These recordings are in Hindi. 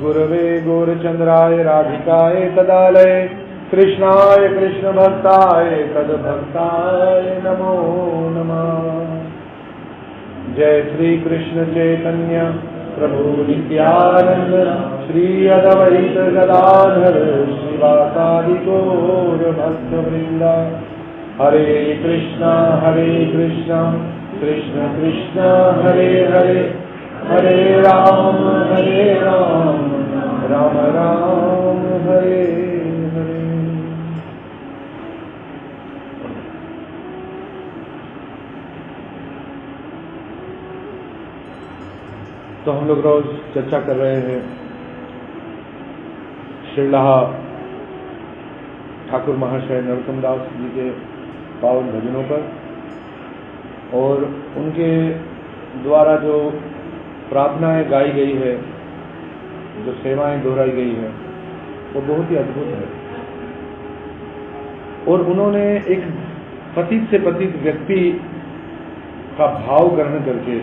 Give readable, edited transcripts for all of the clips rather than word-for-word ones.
गुरवे गौरचंद्राय राधिकाय तदालय कृष्णाय कृष्ण भक्ताय तद्भक्ताय नमो नमः। जय श्री कृष्ण चैतन्य प्रभु नित्यानंद श्री अद्वैत गदाधर श्रीवासादि गौर भक्तवृंद। हरे कृष्णा कृष्ण कृष्ण हरे हरे, हरे राम राम राम हरे हरे। तो हम लोग रोज चर्चा कर रहे हैं श्रीला ठाकुर महाशय नरोत्तम दास जी के पावन भजनों पर, और उनके द्वारा जो प्रार्थनाएं गाई गई है, जो सेवाएं दोहराई गई है, वो बहुत ही अद्भुत है। और उन्होंने एक पतित से पतित व्यक्ति का भाव ग्रहण करके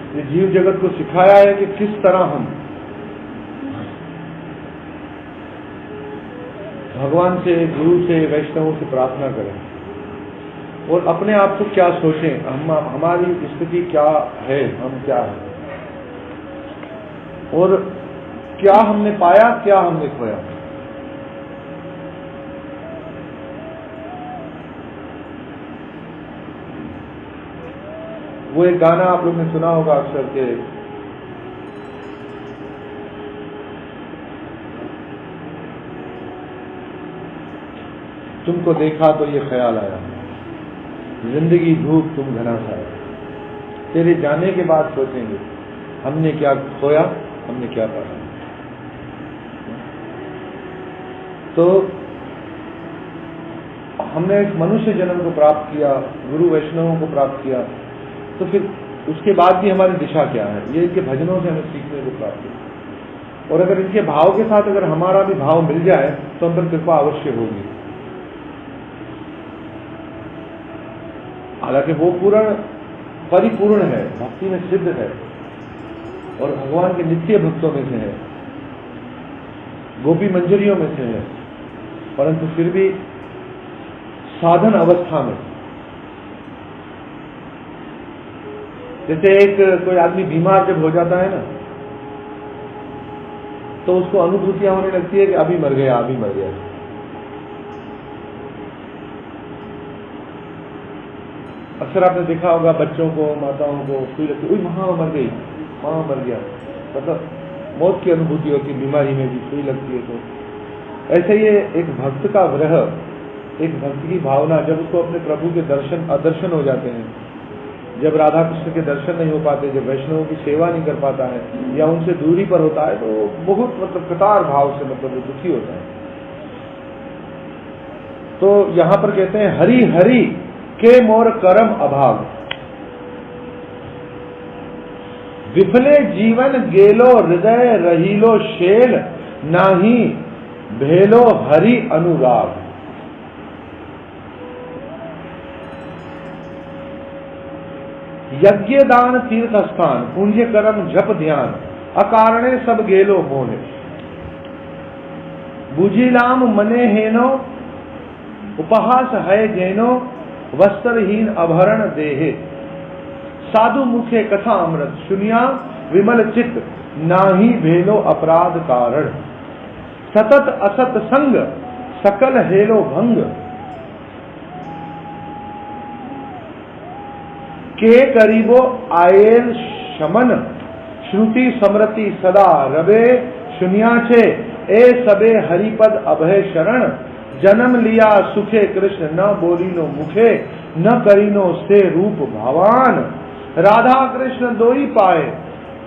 ये जीव जगत को सिखाया है कि किस तरह हम भगवान से, गुरु से, वैष्णवों से प्रार्थना करें और अपने आप को क्या सोचें, हमारी स्थिति क्या है, हम क्या है और क्या हमने पाया, क्या हमने खोया। वो एक गाना आप लोग ने सुना होगा अक्सर के, तुमको देखा तो ये ख्याल आया, जिंदगी धूप तुम घना छाया। तेरे जाने के बाद सोचेंगे हमने क्या खोया, हमने क्या पाया। तो हमने एक मनुष्य जन्म को प्राप्त किया, गुरु वैष्णवों को प्राप्त किया, तो फिर उसके बाद भी हमारी दिशा क्या है, ये इनके भजनों से हमें सीखने को प्राप्त है। और अगर इनके भाव के साथ अगर हमारा भी भाव मिल जाए तो हम पर कृपा अवश्य होगी। हालांकि वो पूर्ण परिपूर्ण है, भक्ति में सिद्ध है और भगवान के नित्य भक्तों में से है, गोपी मंजरियों में से है, परंतु फिर भी साधन अवस्था में, जैसे एक कोई आदमी बीमार जब हो जाता है ना, तो उसको अनुभूतियां होने लगती है कि अभी मर गया, अभी मर गया। अक्सर आपने देखा होगा बच्चों को, माताओं को सुई लगती है, वहां मर गई, वहां मर गया, मतलब मौत की अनुभूति होती है, बीमारी में भी सुई लगती है। तो ऐसे ही एक भक्त का विरह, एक भक्त की भावना, जब उसको अपने प्रभु के दर्शन अदर्शन हो जाते हैं, जब राधा कृष्ण के दर्शन नहीं हो पाते, जब वैष्णवों की सेवा नहीं कर पाता है या उनसे दूरी पर होता है, तो बहुत मतलब कतार भाव से मतलब वो दुखी होता है। तो यहां पर कहते हैं हरि हरि के मोर करम अभाव, विफले जीवन गेलो हृदय रहीलो शेल, नाही भेलो हरि अनुराग। यज्ञ दान तीर्थ स्थान, पुण्य कर्म जप ध्यान, अकारणे सब गेलो मोहे। बुझिलाम मने हेनो, उपहास है जैनो, वस्त्रहीन अभरण देहे। साधु मुखे कथा अमृत, सुनिया विमल चित्त, नाही भेलो अपराध कारण। सतत असत संग, सकल हेलो भंग, के करीबो आयल शमन। श्रुति समृति सदा रवे, सुनिया छे ए सबे हरिपद अभय शरण। जन्म लिया सुखे कृष्ण, न बोलिनो मुखे, न करीनो से रूप भावान। राधा कृष्ण दोई पाए,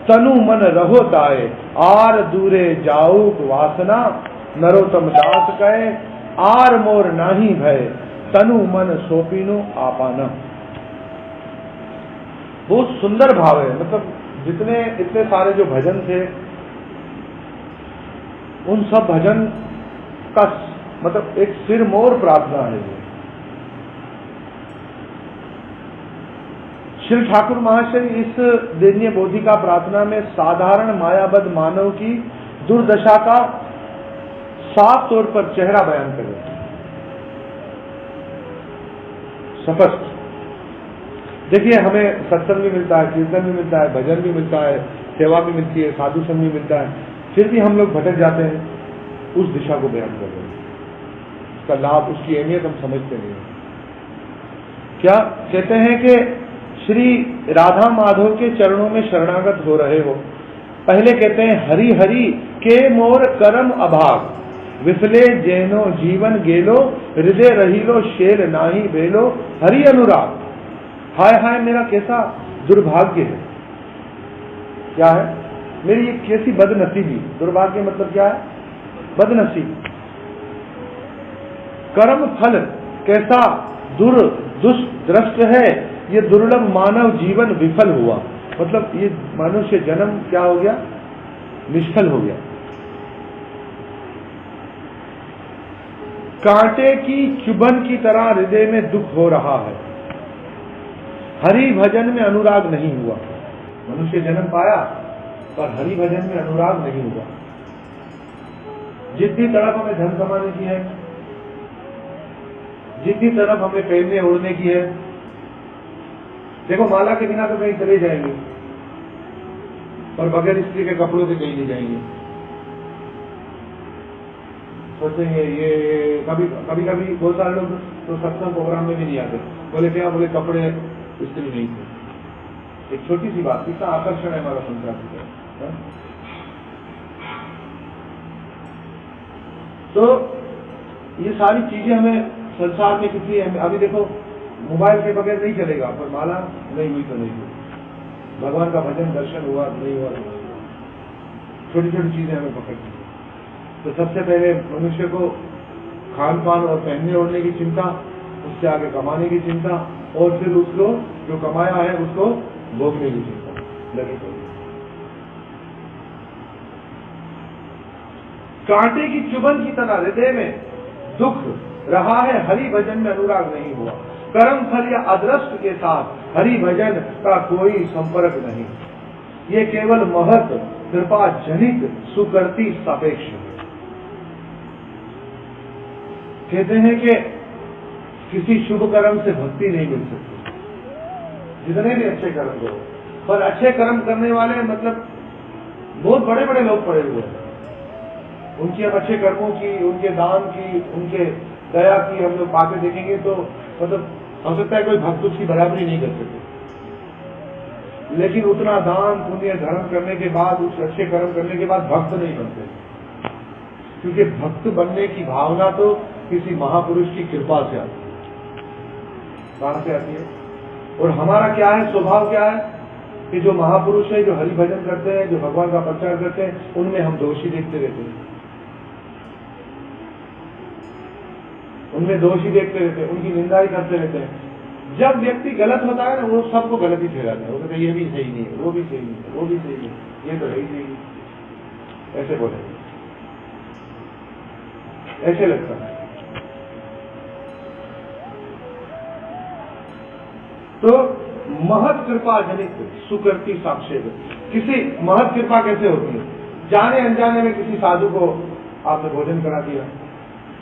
तनु मन रहो ताए। आर दूरे जाऊक वासना, नरोत्तम दास कहे। आर मोर नाही भय, तनु मन सोपिनो आपाना। बहुत सुंदर भाव है। मतलब जितने इतने सारे जो भजन थे, उन सब भजन का मतलब एक सिरमौर प्रार्थना है ये। श्री ठाकुर महाशय इस दिव्य बोधिका प्रार्थना में साधारण मायाबद्ध मानव की दुर्दशा का साफ तौर पर चेहरा बयान कर रहे हैं, स्पष्ट। देखिए, हमें सत्संग भी मिलता है, कीर्तन भी मिलता है, भजन भी मिलता है, सेवा भी मिलती है, साधु संग भी मिलता है, फिर भी हम लोग भटक जाते हैं। उस दिशा को बयान कर रहे हैं, उसका लाभ, उसकी अहमियत हम समझते नहीं हैं। क्या कहते हैं कि श्री राधा माधव के चरणों में शरणागत हो रहे हो। पहले कहते हैं हरि हरि के मोर करम अभाग, विफले जैनो जीवन गेलो, हृदय रहीलो शेर नाही बेलो, हरि अनुराग। हाय हाय मेरा कैसा दुर्भाग्य है। क्या है? मेरी ये कैसी बदनसीबी। दुर्भाग्य मतलब क्या है? बदनसीब। कर्म फल कैसा दुष्ट है, ये दुर्लभ मानव जीवन विफल हुआ। मतलब ये मनुष्य जन्म क्या हो गया? निष्फल हो गया। कांटे की चुभन की तरह हृदय में दुख हो रहा है। हरि भजन में अनुराग नहीं हुआ। मनुष्य जन्म पाया पर हरि भजन में अनुराग नहीं हुआ। जितनी तरफ हमें धन कमाने की है, जितनी तरफ हमें पहनने ओढ़ने की है, देखो माला के बिना तो कहीं चले जाएंगे, पर बगैर स्त्री के कपड़ों से कहीं नहीं जाएंगे। सोचेंगे ये कभी कभी बहुत सारे लोग तो सत्संग प्रोग्राम में भी नहीं आते। बोले क्या? बोले कपड़े स्त्री नहीं थे। एक छोटी सी बात, कितना आकर्षण है हमारा संसार। तो ये सारी चीजें हमें संसार में कितनी है। अभी देखो मोबाइल के बगैर नहीं चलेगा, पर माला नहीं हुई तो नहीं हुई, भगवान का भजन दर्शन हुआ नहीं हुआ तो नहीं हुआ। छोटी छोटी चीजें हमें पकड़ती है। तो सबसे पहले मनुष्य को खान पान और पहनने ओढ़ने की चिंता, उससे आगे कमाने की चिंता, और फिर उसको जो कमाया है उसको भोगने की चिंता लगी पड़ी। कांटे की चुभन की तरह हृदय में दुख रहा है, हरि भजन में अनुराग नहीं हुआ। कर्म फल या अदृष्ट के साथ हरि भजन का कोई संपर्क नहीं। ये केवल महत कृपा जनित सुकृति सापेक्ष है। कहते हैं कि किसी शुभ कर्म से भक्ति नहीं मिल सकती, जितने भी अच्छे कर्म करो। पर अच्छे कर्म करने वाले मतलब बहुत बड़े बड़े लोग पड़े हुए हैं। उनकी हम अच्छे कर्मों की, उनके दान की, उनके दया की हम लोग बातें देखेंगे तो मतलब हो सकता है कोई भक्त उसकी बराबरी नहीं कर सकते। लेकिन उतना दान पुण्य धर्म करने के बाद, उस अच्छे कर्म करने के बाद भक्त नहीं बनते, क्योंकि भक्त बनने की भावना तो किसी महापुरुष की कृपा से आती है। कहां से आती है? और हमारा क्या है, स्वभाव क्या है कि जो महापुरुष है, जो हरि भजन करते हैं, जो भगवान का प्रचार करते हैं, उनमें हम दोषी देखते रहते हैं, उनमें दोषी देखते रहते हैं, उनकी निंदा ही करते रहते हैं। जब व्यक्ति गलत होता है ना, वो सबको गलत ही ठहराता है। वो कहते हैं ये भी सही नहीं है, वो भी सही नहीं है, वो भी सही नहीं, ये तो है ही नहीं, ऐसे बोले, ऐसे लगता है। तो महत कृपा जनित सुकृति साक्षेप। किसी महत कृपा कैसे होती है? जाने अनजाने में किसी साधु को आपने भोजन करा दिया,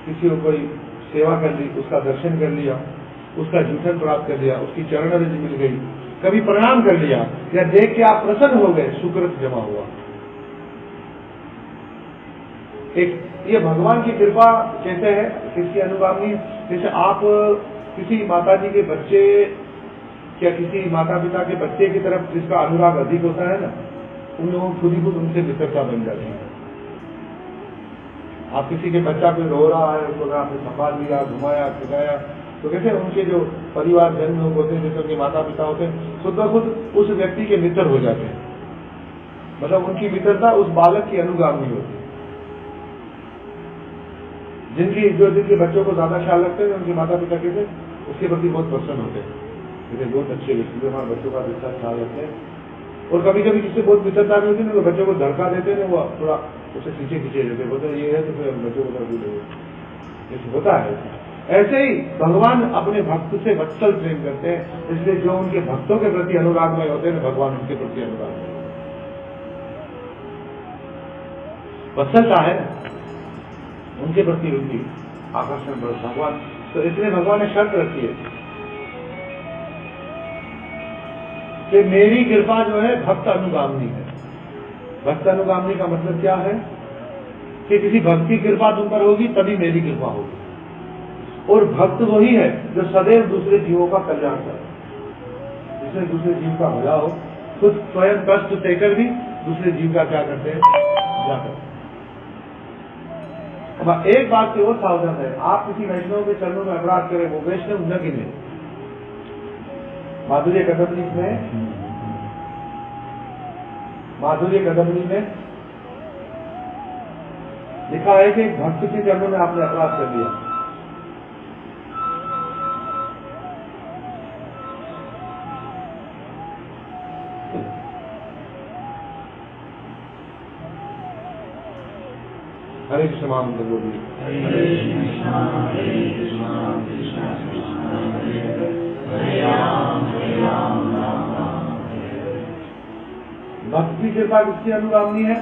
किसी को कोई सेवा कर ली, उसका दर्शन कर लिया, उसका जूठन प्राप्त कर लिया, उसकी चरण रज मिल गई, कभी प्रणाम कर लिया, या देख के आप प्रसन्न हो गए, सुकृत जमा हुआ। एक ये भगवान की कृपा कैसे है, किसकी अनुगामी? जैसे आप किसी माता जी के बच्चे या किसी माता पिता के बच्चे की तरफ जिसका अनुराग अधिक होता है ना, उन लोगों खुद ही खुद उनसे मित्रता बन जाती है। आप किसी के बच्चा कोई रो रहा है, उसको आपने संभाल लिया, घुमाया, खिलाया, तो कैसे उनके जो परिवार जन लोग होते हैं, जैसे उनके माता पिता होते हैं, खुद ब खुद उस व्यक्ति के मित्र हो जाते हैं। मतलब उनकी मित्रता उस बालक की अनुगामी होती है। जिनके बच्चों को ज्यादा ख्याल रखते हैं, उनके माता पिता कैसे उसके प्रति बहुत प्रसन्न होते हैं, जैसे बहुत अच्छे व्यक्ति हमारे बच्चों का अच्छा ख्याल रखते हैं। और कभी कभी जिससे बहुत मित्रता भी होती है ना, तो बच्चों को धड़का देते हैं, वो थोड़ा उसे खींचे देते, बोलते ये है तो फिर बच्चों को तरफ देते। जैसे होता है ऐसे ही भगवान अपने भक्त से वत्सल प्रेम करते हैं, इसलिए जो उनके भक्तों के प्रति अनुरागमय होते हैं भगवान उनके प्रति अनुरागमय वत्सलता है उनके प्रति उनकी आकर्षण भगवान। तो इसलिए भगवान ने शर्त रखी है कि मेरी कृपा जो है भक्त अनुगामी है। भक्त अनुगामी का मतलब क्या है कि किसी भक्त की कृपा तुम पर होगी तभी मेरी कृपा होगी। और भक्त वही है जो सदैव दूसरे जीवों का कल्याण करे, जिससे दूसरे जीव का भला हो, खुद स्वयं कष्ट देकर भी दूसरे जीव का क्या करते हैं, भला करते हैं। अब एक बात की और सावधान है, आप किसी वैष्णव के चरणों में अपराध करें, वो वैष्णव न गिने। माधुर्य कदमनी में लिखा है कि भक्त के चरणों में आपने अपराध कर दिया, हरे कृष्ण महामंत्र बोलिए। भक्त की कृपा किसकी अनुगामी है?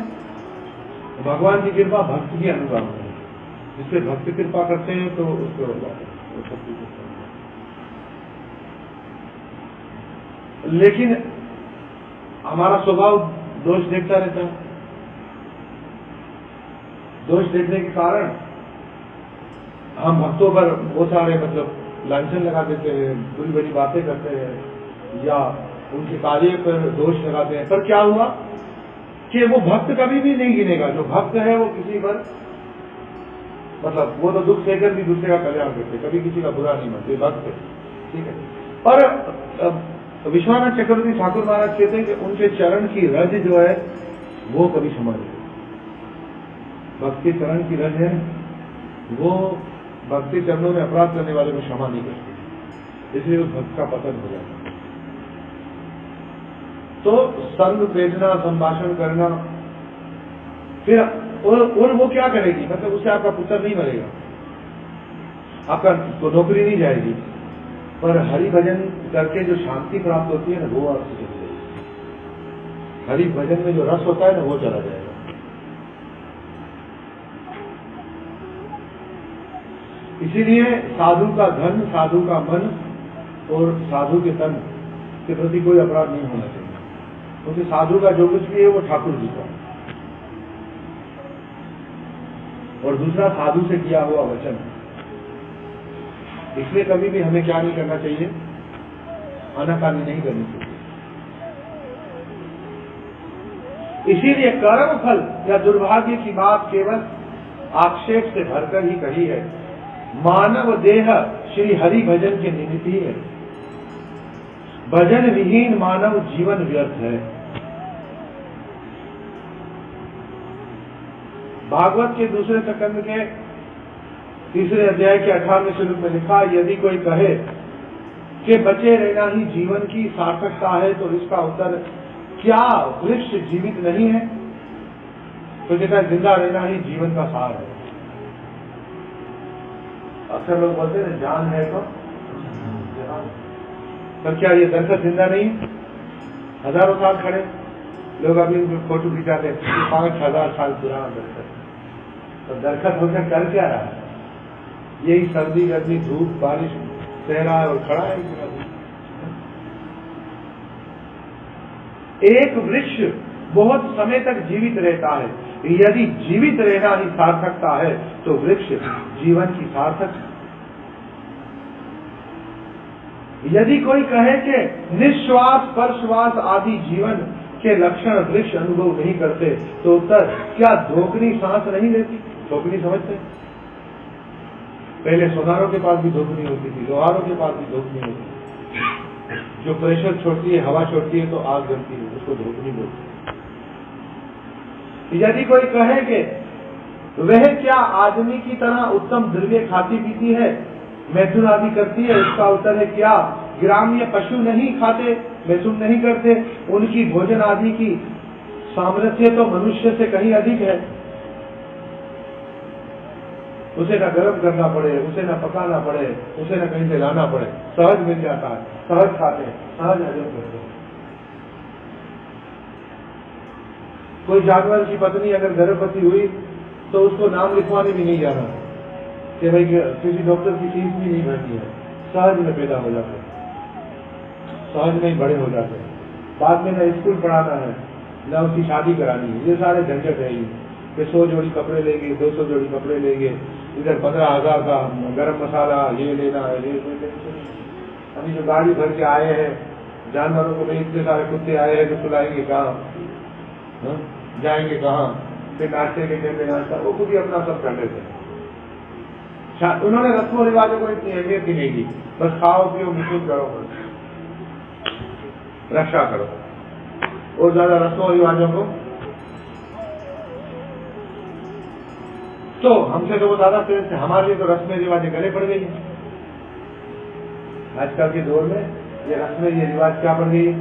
भगवान की कृपा भक्त की अनुगामी है। जिससे भक्त कृपा करते हैं तो उसको लेकिन हमारा स्वभाव दोष देखता रहता है। दोष देखने के कारण हम भक्तों पर बहुत सारे मतलब लांछन लगा देते हैं, बुरी बुरी बातें करते हैं या उनके कार्य पर दोष लगाते हैं। पर क्या हुआ कि वो भक्त कभी भी नहीं गिनेगा। जो भक्त है वो किसी पर मतलब वो तो दुख देकर भी दूसरे का कल्याण करते, कभी किसी का बुरा नहीं मानते, भक्त है, ठीक है। पर विश्वनाथ चक्रवर्ती ठाकुर महाराज कहते हैं कि उनके चरण की रज जो है वो कभी क्षमा नहीं। भक्ति चरण की रज है वो भक्ति चरणों में अपराध करने वाले को क्षमा नहीं करती, इसलिए उस भक्त का पतन हो जाता है। तो संग वेदना संभाषण करना, फिर और वो क्या करेगी, मतलब उससे आपका पुत्र नहीं मरेगा, आपका तो नौकरी नहीं जाएगी, पर हरि भजन करके जो शांति प्राप्त होती है ना वो आपसे चली जाएगी। हरि भजन में जो रस होता है ना वो चला जाएगा। इसीलिए साधु का धन, साधु का मन और साधु के तन के प्रति कोई अपराध नहीं होना चाहिए, क्योंकि साधु का जो कुछ भी है वो ठाकुर जी का, और दूसरा साधु से किया हुआ वचन। इसलिए कभी भी हमें क्या नहीं करना चाहिए, आनाकानी नहीं करनी चाहिए। इसीलिए कर्म फल या दुर्भाग्य की बात केवल आक्षेप से भरकर ही कही है। मानव देह श्री हरि भजन के निमित्त ही है, भजन विहीन मानव जीवन व्यर्थ है। भागवत के दूसरे स्कंद के तीसरे अध्याय के 18वें श्लोक में लिखा, यदि कोई कहे कि बचे रहना ही जीवन की सार्थकता है तो इसका उत्तर क्या वृक्ष जीवित नहीं है? तो कहता है जिंदा रहना ही जीवन का सार है। अक्सर लोग बोलते हैं जान है तो पर क्या ये दरख्त जिंदा नहीं? हजारों साल खड़े लोग अभी फोटो खिंचाते हैं 5000 साल पुराना दरख्त, तो दरख्त होकर कर क्या रहा है? यही सर्दी गर्मी धूप बारिश सह रहा है और खड़ा है। एक वृक्ष बहुत समय तक जीवित रहता है। यदि जीवित रहना ही सार्थकता है तो वृक्ष जीवन की सार्थक। यदि कोई कहे कि निश्वास परश्वास आदि जीवन के लक्षण वृक्ष अनुभव नहीं करते तो उत्तर क्या धोखनी सांस नहीं लेती? धोखनी समझते? पहले सोनारों के पास भी धोखनी होती थी, लोहारों के पास भी धोखनी होती थी। जो प्रेशर छोड़ती है, हवा छोड़ती है तो आग जलती है, उसको धोखनी बोलते हैं। यदि कोई कहे कि वह क्या आदमी की तरह उत्तम द्रव्य खाती पीती है, मैथुन आदि करती है, इसका उत्तर है क्या ग्राम्य पशु नहीं खाते, मैथुन नहीं करते, उनकी भोजन आदि की सामर्थ्य तो मनुष्य से कहीं अधिक है। उसे ना गर्म करना पड़े, उसे ना पकाना पड़े, उसे ना कहीं से लाना पड़े, सहज मिल जाता है, सहज खाते हैं, सहज हजम करते हैं। कोई जानवर की पत्नी अगर गर्भवती हुई तो उसको नाम लिखवाने भी नहीं जाना कि भाई किसी डॉक्टर की फीस भी नहीं भरनी है, सहज में पैदा हो जाते हैं, सहज में बड़े हो जाते हैं। बाद में ना स्कूल पढ़ाना है, ना उसकी शादी करानी है, ये सारे झंझट है ही। 100 जोड़ी कपड़े लेंगे, 200 जोड़ी कपड़े लेंगे, इधर 15,000 का गरम मसाला ये लेना है, ये अभी जो गाड़ी भर के आए हैं जानवरों को, भाई इतने सारे कुत्ते आए हैं तो सुलाएंगे कहाँ, जाएंगे कहाँ, फिर नाश्ते के टाइम में नाश्ता, वो खुद ही अपना सब कर लेते हैं। उन्होंने रस्मों रिवाजों को इतनी अहमियत ही नहीं दी, बस खाओ पियो मिश्रित करो, रक्षा करो, और ज्यादा रस्मों रिवाजों को तो हमसे तो वो ज्यादा प्रेम थे, हमारे लिए तो रस्में रिवाजें गले पड़ गई हैं। आजकल के दौर में ये रस्में ये रिवाज क्या पड़ गई,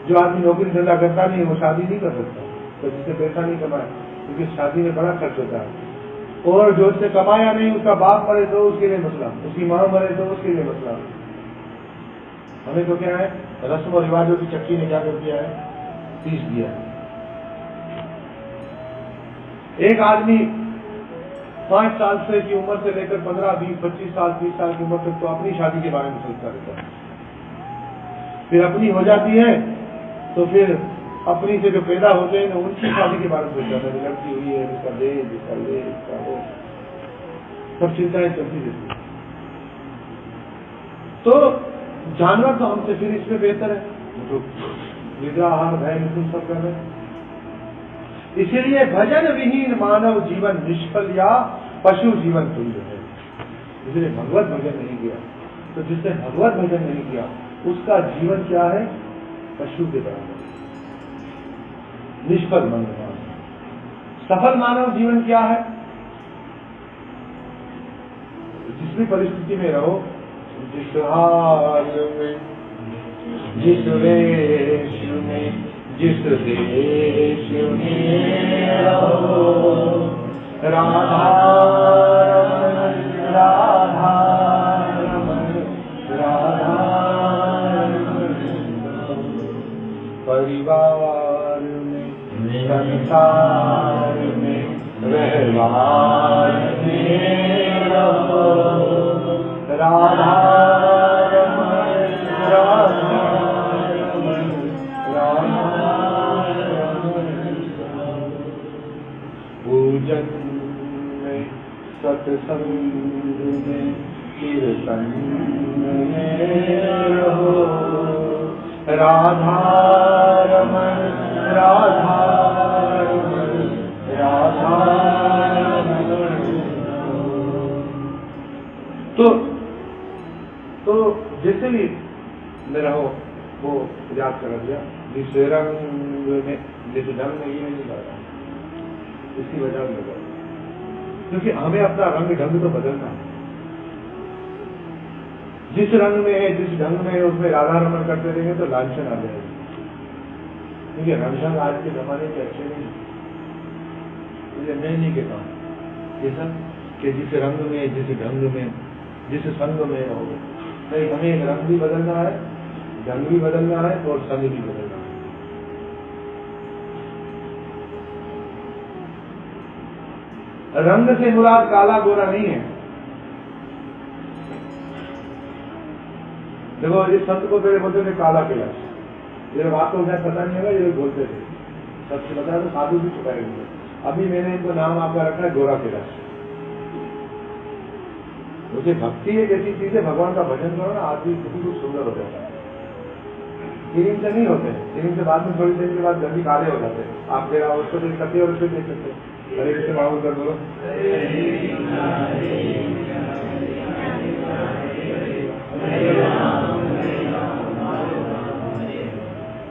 जो आदमी नौकरी धंधा करता नहीं वो शादी नहीं कर सकता, तो जिससे पैसा नहीं कमाए, क्योंकि शादी में बड़ा खर्च होता है, और जो उससे कमाया नहीं उसका बाप मरे तो उसके लिए मसला, उसकी माँ मरे तो उसके लिए मसला। हमें तो क्या है, रस्म और रिवाजों की चक्की ने क्या कर दिया है, पीस दिया। एक आदमी 5 साल से की उम्र से लेकर 15, 20, 25 साल, 30 साल की उम्र तक तो अपनी शादी के बारे में सोचता रहता है, फिर अपनी हो जाती है तो फिर अपनी से जो पैदा होते हैं उनकी शादी के बारे में सोचता है, लड़की हुई है, इसका ले, इसका ले, इसका वो, सब चिंताएं चलती रहती है। तो जानवर तो हमसे फिर इसमें बेहतर है, तो निद्रा आहार भय मिथुन सब कर रहे। इसीलिए भजन विहीन मानव जीवन निष्फल या पशु जीवन तुल्य है। इसलिए भगवत भजन नहीं किया, तो जिसने भगवत भजन नहीं किया उसका जीवन क्या है, पशु के बराबर, निष्फल मानव। सफल मानव जीवन क्या है, जिस भी परिस्थिति में रहो, जिस हाल में, जिस वेश में, जिस देश में रहो, राधा राधा राधा, परिवार में, संसार में, व्यवहार में रहो, राधा राधा पूजन में, सत्संग में, कीर्तन में रहो, राधा रमण राधा रमण राधा रमण। तो जैसे भी में रहो वो याद कर दिया, जिस रंग में, जिस ढंग में, ये नहीं लगा, इसकी वजह से लगा, क्योंकि हमें अपना रंग ढंग तो बदलना है। जिस रंग में है, जिस ढंग में है, उसमें राधा रमन करते रहेंगे तो लांछन आ जाएगी, क्योंकि रंग ढंग आज के जमाने के अच्छे नहीं। इसलिए मैं नहीं कहता जैसा कि जिस रंग में, जिस ढंग में, जिस संग में हो, नहीं, हमें रंग भी बदलना है, ढंग भी बदलना है और संग भी बदलना है। रंग से मुराद काला गोरा नहीं है। देखो इस संत को पहले बोलते थे काला कैलाश, ये बात तो मुझे पता नहीं होगा, ये बोलते थे, सबसे बता तो साधु भी छुपाए हुए। अभी मैंने इनको नाम आपका रखा है गोरा कैलाश। मुझे भक्ति एक ऐसी चीज है, भगवान का भजन करो ना, आदमी बहुत सुंदर हो जाता है। क्रीम से नहीं होते, क्रीम से बाद में थोड़ी देर के बाद जल्दी काले हो जाते हैं। आप मेरा उसको देख सकते और उसको देख सकते हैं। हरे कृष्ण बाबू कर बोलो।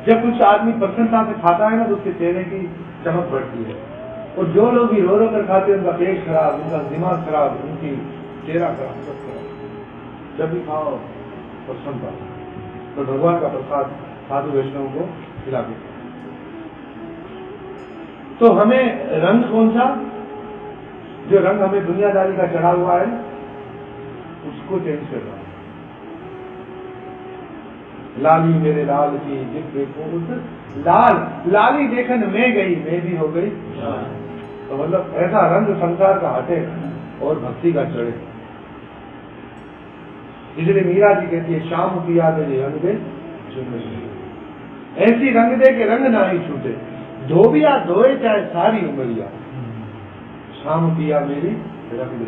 जब कुछ आदमी प्रसन्नता से खाता है ना तो उसके चेहरे की चमक बढ़ती है, और जो लोग भी रो रो कर खाते हैं उनका पेट खराब, उनका दिमाग खराब, उनकी चेहरा खराब, सब खराब। जब भी खाओ प्रसन्नता, तो भगवान का प्रसाद साधु वैष्णव को खिला देते। तो हमें रंग कौन सा, जो रंग हमें दुनियादारी का चढ़ा हुआ है उसको चेंज कर रहा है। लाली मेरे लाल की जिस देखो उस लाल, लाली देखन में गई, मैं भी हो गई। तो मतलब ऐसा रंग संसार का हटे और भक्ति का चढ़े। इसलिए मीरा जी कहती है शाम पिया मेरे रंग दे ऐसी रंग दे के रंग ना ही छूटे, धोबिया धोए चाहे सारी उमरिया, शाम पिया मेरी रंग दे।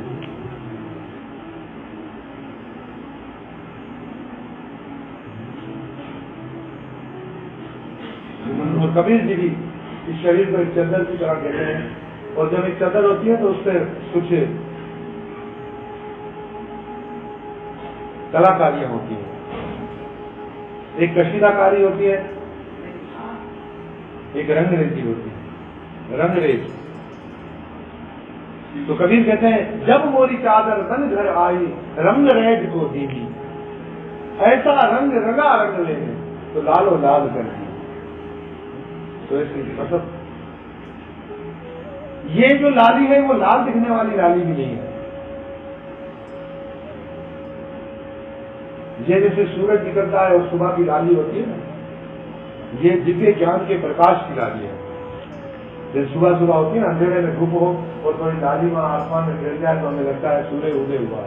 और कबीर जी भी इस शरीर को एक चद्दर की तरह कहते हैं, और जब एक चद्दर होती है तो उससे कुछ कलाकारियां होती हैं। एक कशीदाकारी होती है, एक रंगरेजी होती है, रंगरेज। तो कबीर कहते हैं जब मोरी चादर रंग घर आई, रंग रेज को दीदी, ऐसा रंग रंगा रंग लेने तो लालो लाल कर दी। तो ऐसे मतलब ये जो लाली है वो लाल दिखने वाली लाली भी नहीं है। ये जैसे सूरज निकलता है और सुबह की लाली होती है ना, ये दिव्य ज्ञान के प्रकाश की लाली है। जब सुबह सुबह होती है ना, अंधेरे में धूप हो और थोड़ी लाली वहां आसमान में गिर जाए तो हमें लगता है सूर्य उदय हुआ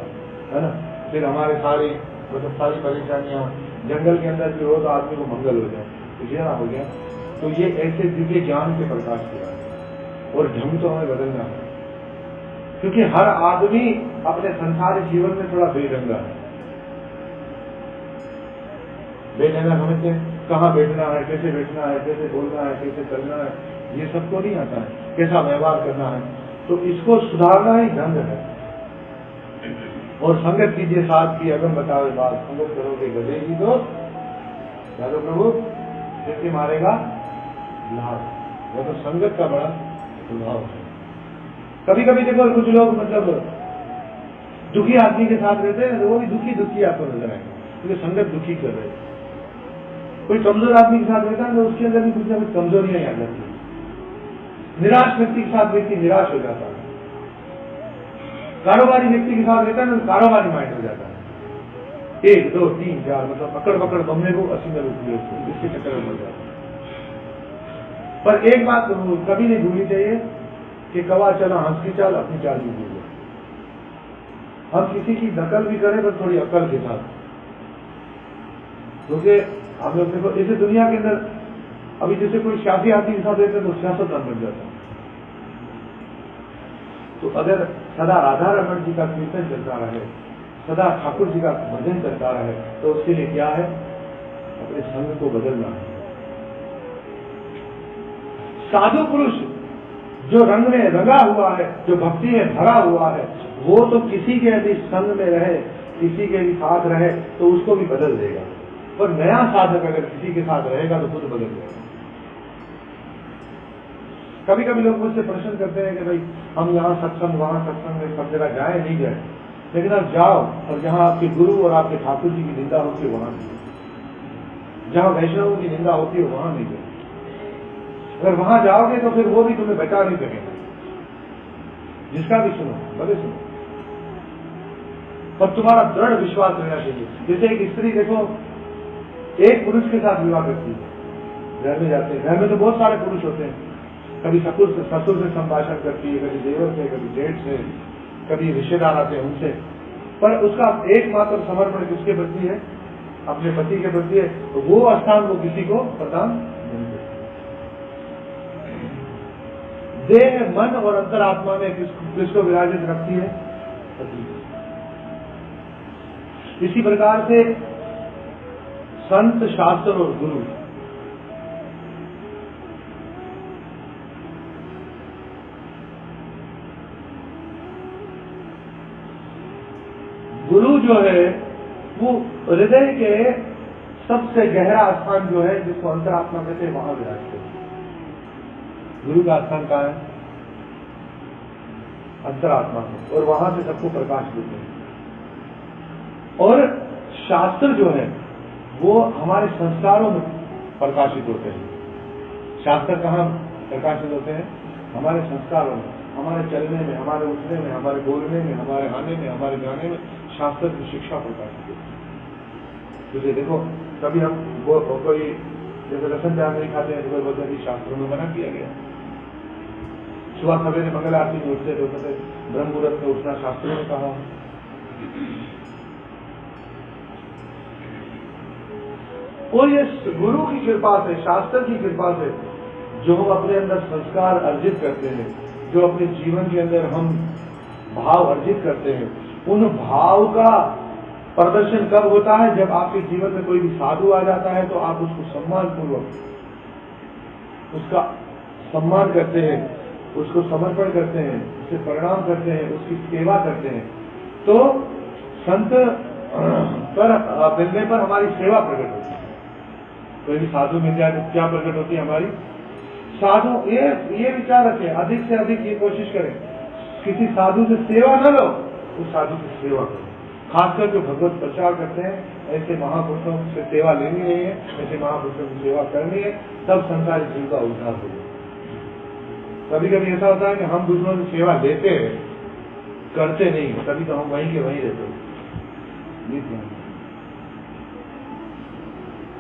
है ना। फिर हमारे सारी मतलब सारी परेशानियां जंगल के अंदर भी हो तो आदमी को मंगल हो जाए, तो ये ना हो गया। तो ये ऐसे दिव्य ज्ञान के प्रकाश की लाली है। और ढंग तो हमें बदलना है, क्योंकि हर आदमी अपने संसारी जीवन में थोड़ा बेढंगा है। बेढंगा समझते हैं, कहाँ बैठना है, कैसे बैठना है, कैसे बोलना है, कैसे चलना है, ये सबको नहीं आता है, कैसा व्यवहार करना है। तो इसको सुधारना ही ढंग है। और संगत कीजिए साथ की अगम बतावे बात, संगत करोगे गधे की तो यादव प्रभु जैसे मारेगा लाभ। यह तो संगत का बड़ा प्रभाव है। कभी कभी देखो कुछ लोग मतलब दुखी आदमी के साथ रहते हैं तो वो भी दुखी दुखी आपको नजर आएंगे, क्योंकि संगत दुखी कर रहे हैं। कोई कमजोर आदमी के साथ रहता है तो उसके अंदर भी कुछ ना कुछ कमजोरियां आ जाती है। निराश व्यक्ति के साथ व्यक्ति निराश हो जाता है। कारोबारी व्यक्ति के साथ रहता है तो कारोबारी माइंड हो जाता है। 1 2 3 4 मतलब पकड़ पकड़ बमने को 80 में रुक इसके चक्कर में मर जाता है। पर एक बात कभी नहीं भूलनी चाहिए कि कवा चला हंस की चाल, अपनी चाल भी भूल। हम किसी की नकल भी करें पर थोड़ी अकल के साथ, क्योंकि हम लोग देखो जैसे दुनिया के अंदर अभी जैसे कोई सियासी आदमी के साथ रहते हैं तो सियासतदान बन जाता है। तो अगर सदा राधा रमन जी का कीर्तन चलता रहे, सदा ठाकुर जी का भजन चलता रहे, तो उसके लिए क्या है, अपने संग को बदलना है। साधु पुरुष जो रंग में रंगा हुआ है, जो भक्ति में भरा हुआ है, वो तो किसी के भी संग में रहे, किसी के भी साथ रहे तो उसको भी बदल देगा। पर नया साधक अगर किसी के साथ रहेगा तो खुद बदल देगा। कभी कभी लोग मुझसे प्रश्न करते हैं कि भाई हम यहाँ सत्संग वहां सत्संग सब जगह जाए नहीं जाए, लेकिन आप जाओ और जहां आपके गुरु और आपके ठाकुर जी की निंदा होती है वहां नहीं, जहां वैष्णवों की निंदा होती है वहां नहीं जाए। अगर वहां जाओगे तो फिर वो भी तुम्हें बचा नहीं सकेगा। जिसका भी सुनो, भले सुनो, पर तुम्हारा दृढ़ विश्वास रहना चाहिए। जैसे एक स्त्री देखो एक पुरुष के साथ विवाह करती है, घर में जाते हैं, घर में तो बहुत सारे पुरुष होते हैं, कभी ससुर से संभाषण करती है, कभी देवर से, कभी जेठ से, कभी रिश्तेदार आते हैं उनसे, पर उसका एकमात्र समर्पण किसके प्रति है, अपने पति के प्रति है। तो वो स्थान वो किसी को प्रदान नहीं करता। देह मन और अंतरात्मा में किसको विराजित रखती है, पति। इसी प्रकार से संत शास्त्र और गुरु, गुरु जो है वो हृदय के सबसे गहरा स्थान जो है, जिसको अंतरात्मा कहते हैं, वहां विराजते हैं। गुरु का स्थान कहाँ है, अंतरात्मा में, और वहां से सबको प्रकाश देते हैं। और शास्त्र जो है वो हमारे संस्कारों में प्रकाशित होते हैं। शास्त्र कहाँ प्रकाशित होते हैं, हमारे संस्कारों में। हमारे चलने में, हमारे उठने में, हमारे बोलने में, हमारे आने में, हमारे जाने में शास्त्र की शिक्षा प्रकाशित होती है। जैसे देखो, कभी हम कोई जैसे रसन प्याज नहीं खाते हैं तो कोई बोलते हैं कि शास्त्रों में मना किया गया। सुबह सवेरे मंगल आरती में उठते तो कहते ब्रह्म मुहूर्त में उठना शास्त्रों में कहा। और ये गुरु की कृपा से, शास्त्र की कृपा से जो हम अपने अंदर संस्कार अर्जित करते हैं, जो अपने जीवन के अंदर हम भाव अर्जित करते हैं, उन भाव का प्रदर्शन कब होता है? जब आपके जीवन में कोई भी साधु आ जाता है तो आप उसको सम्मान पूर्वक उसका सम्मान करते हैं, उसको समर्पण करते हैं, उसे प्रणाम करते हैं, उसकी सेवा करते हैं। तो संत पर मिलने पर हमारी सेवा प्रकट होती है। कोई भी साधु मिल जाए तो क्या प्रकट होती है हमारी? साधु ये विचार रखें, अधिक से अधिक ये कोशिश करें, किसी साधु से सेवा न लो, उस साधु की सेवा करो। खासकर जो भगवत प्रचार करते हैं, ऐसे महापुरुषों से सेवा लेनी नहीं है, ऐसे महापुरुषों की सेवा करनी है, तब संसारी जीव का उद्धार होगा। कभी कभी ऐसा होता है कि हम दूसरों की सेवा लेते हैं, करते नहीं, कभी तो हम वहीं के वहीं रहते हैं।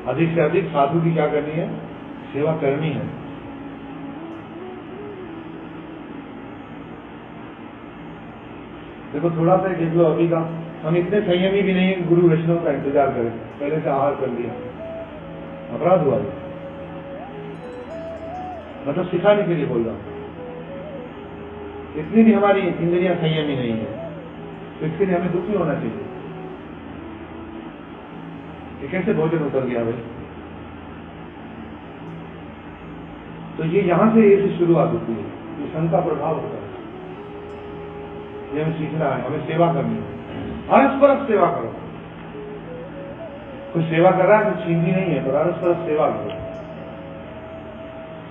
अधिक से अधिक साधु की क्या करनी है? सेवा करनी है। देखो थोड़ा सा देख लो अभी का, हम इतने संयमी भी नहीं गुरु वैष्णव का इंतजार करें, पहले से आहार कर लिया, अपराध हुआ। मतलब सिखाने के लिए बोल रहा हूं। इतनी भी हमारी इंद्रियां संयमी नहीं है, तो इसके लिए हमें दुखी होना चाहिए। ये कैसे भोजन उतर गया भाई? तो ये यहां से ऐसी शुरुआत होती है, ये संत का प्रभाव होता है। ये हमें सीखना है, हमें सेवा करनी है, हरस परस सेवा करो। कोई सेवा कर रहा है तो छीननी नहीं है, पर हरस परस सेवा करो।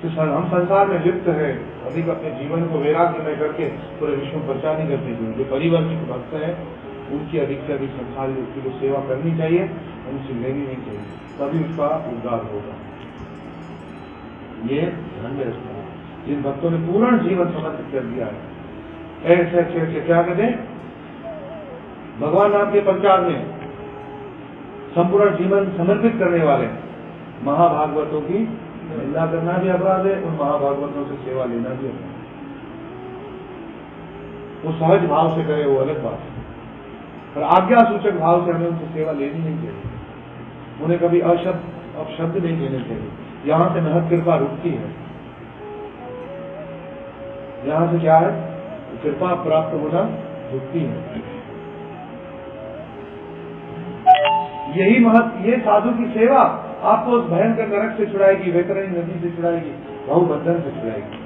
तो हम संसार में लिप्त है, अधिक अपने जीवन को वैराग्यमय करके पूरे विश्व में प्रचार नहीं करते चाहिए। जो परिवर्तित भक्त है उनकी अधिक से अधिक संसार व्यक्ति को सेवा करनी चाहिए, उनसे लेनी नहीं चाहिए, तभी उसका उद्धार होगा। ये ध्यान में रखना है। जिन भक्तों ने पूर्ण जीवन समर्पित कर दिया है, ऐसे क्या कहते हैं, भगवान नाम के प्रचार में संपूर्ण जीवन समर्पित करने वाले महाभागवतों की निंदा करना भी अपराध है, उन महाभागवतों से सेवा लेना भी अपराध है। वो सहज भाव से करे वो अलग बात है, पर आज्ञा सूचक भाव से हमें उनसे सेवा लेनी नहीं चाहिए। उन्हें कभी अपशब्द नहीं देने चाहिए। यहां से महत कृपा रुकती है। यहां से क्या है? कृपा प्राप्त होना रुकती है। यही ये साधु की सेवा आपको उस भयंकर नरक से छुड़ाएगी, वैतरणी नदी से छुड़ाएगी, बहुबंधन से छुड़ाएगी।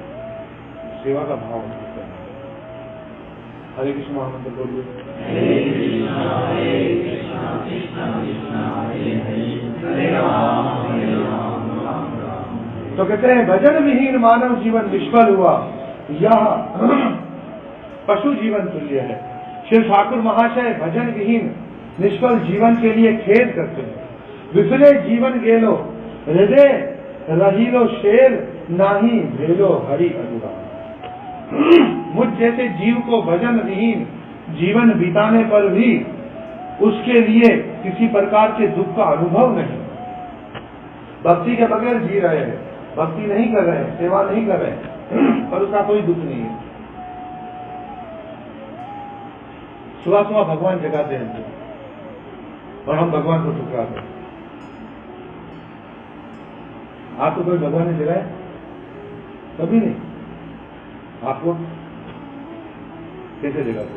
सेवा का भाव होता है। हरे कृष्ण महामंत्र बोलिए। तो कहते हैं भजन विहीन मानव जीवन निष्फल हुआ, यह पशु जीवन तुल्य है। श्री ठाकुर महाशय भजन विहीन निष्फल जीवन के लिए खेद करते हैं। विफले जीवन गेलो हृदय रहीलो शेर, नाही भेलो हरि अनुराग। मुझ जैसे जीव को भजन विहीन जीवन बिताने पर भी उसके लिए किसी प्रकार के दुख का अनुभव नहीं। भक्ति के बगैर जी रहे हैं, भक्ति नहीं कर रहे हैं, सेवा नहीं कर रहे हैं, पर उसका कोई दुख नहीं है। सुबह सुबह भगवान जगाते हैं और हम भगवान को ठुकराते हैं। आपको कोई भगवान ने जगाया? कभी नहीं। आपको कैसे जगाते?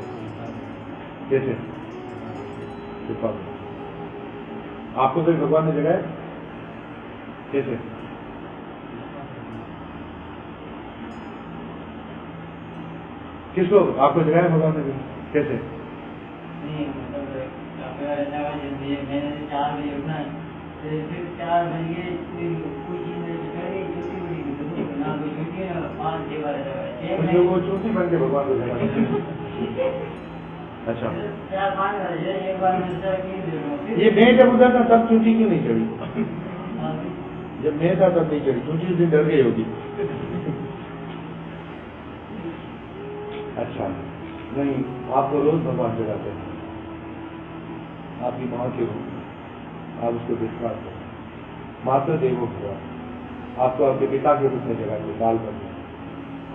कैसे? कृपा। आपको कोई भगवान ने जगाया? कैसे? किसको आपको जगाया भगवान ने? कैसे? मैंने 4 बजे उठना है, फिर 4 बजे कोई चीज ना कोई छुट्टी है, 5-6 बार वो चूंकि बन के भगवान को जगाया। अच्छा, 4-5 बजे एक बार में ये मैं जब उधर था तब चूंकि क्यों नहीं चढ़ी? जब मैं था तब नहीं चढ़ी, चूंकि उस दिन डर गई होगी। अच्छा, नहीं, आपको रोज भगवान जगाते हैं, आपकी माँ के रूप में, आप उसको धिक्कार करें। मात्र देवो भगवान, आपको आपके पिता के रूप में जगाते हैं, बाल बन,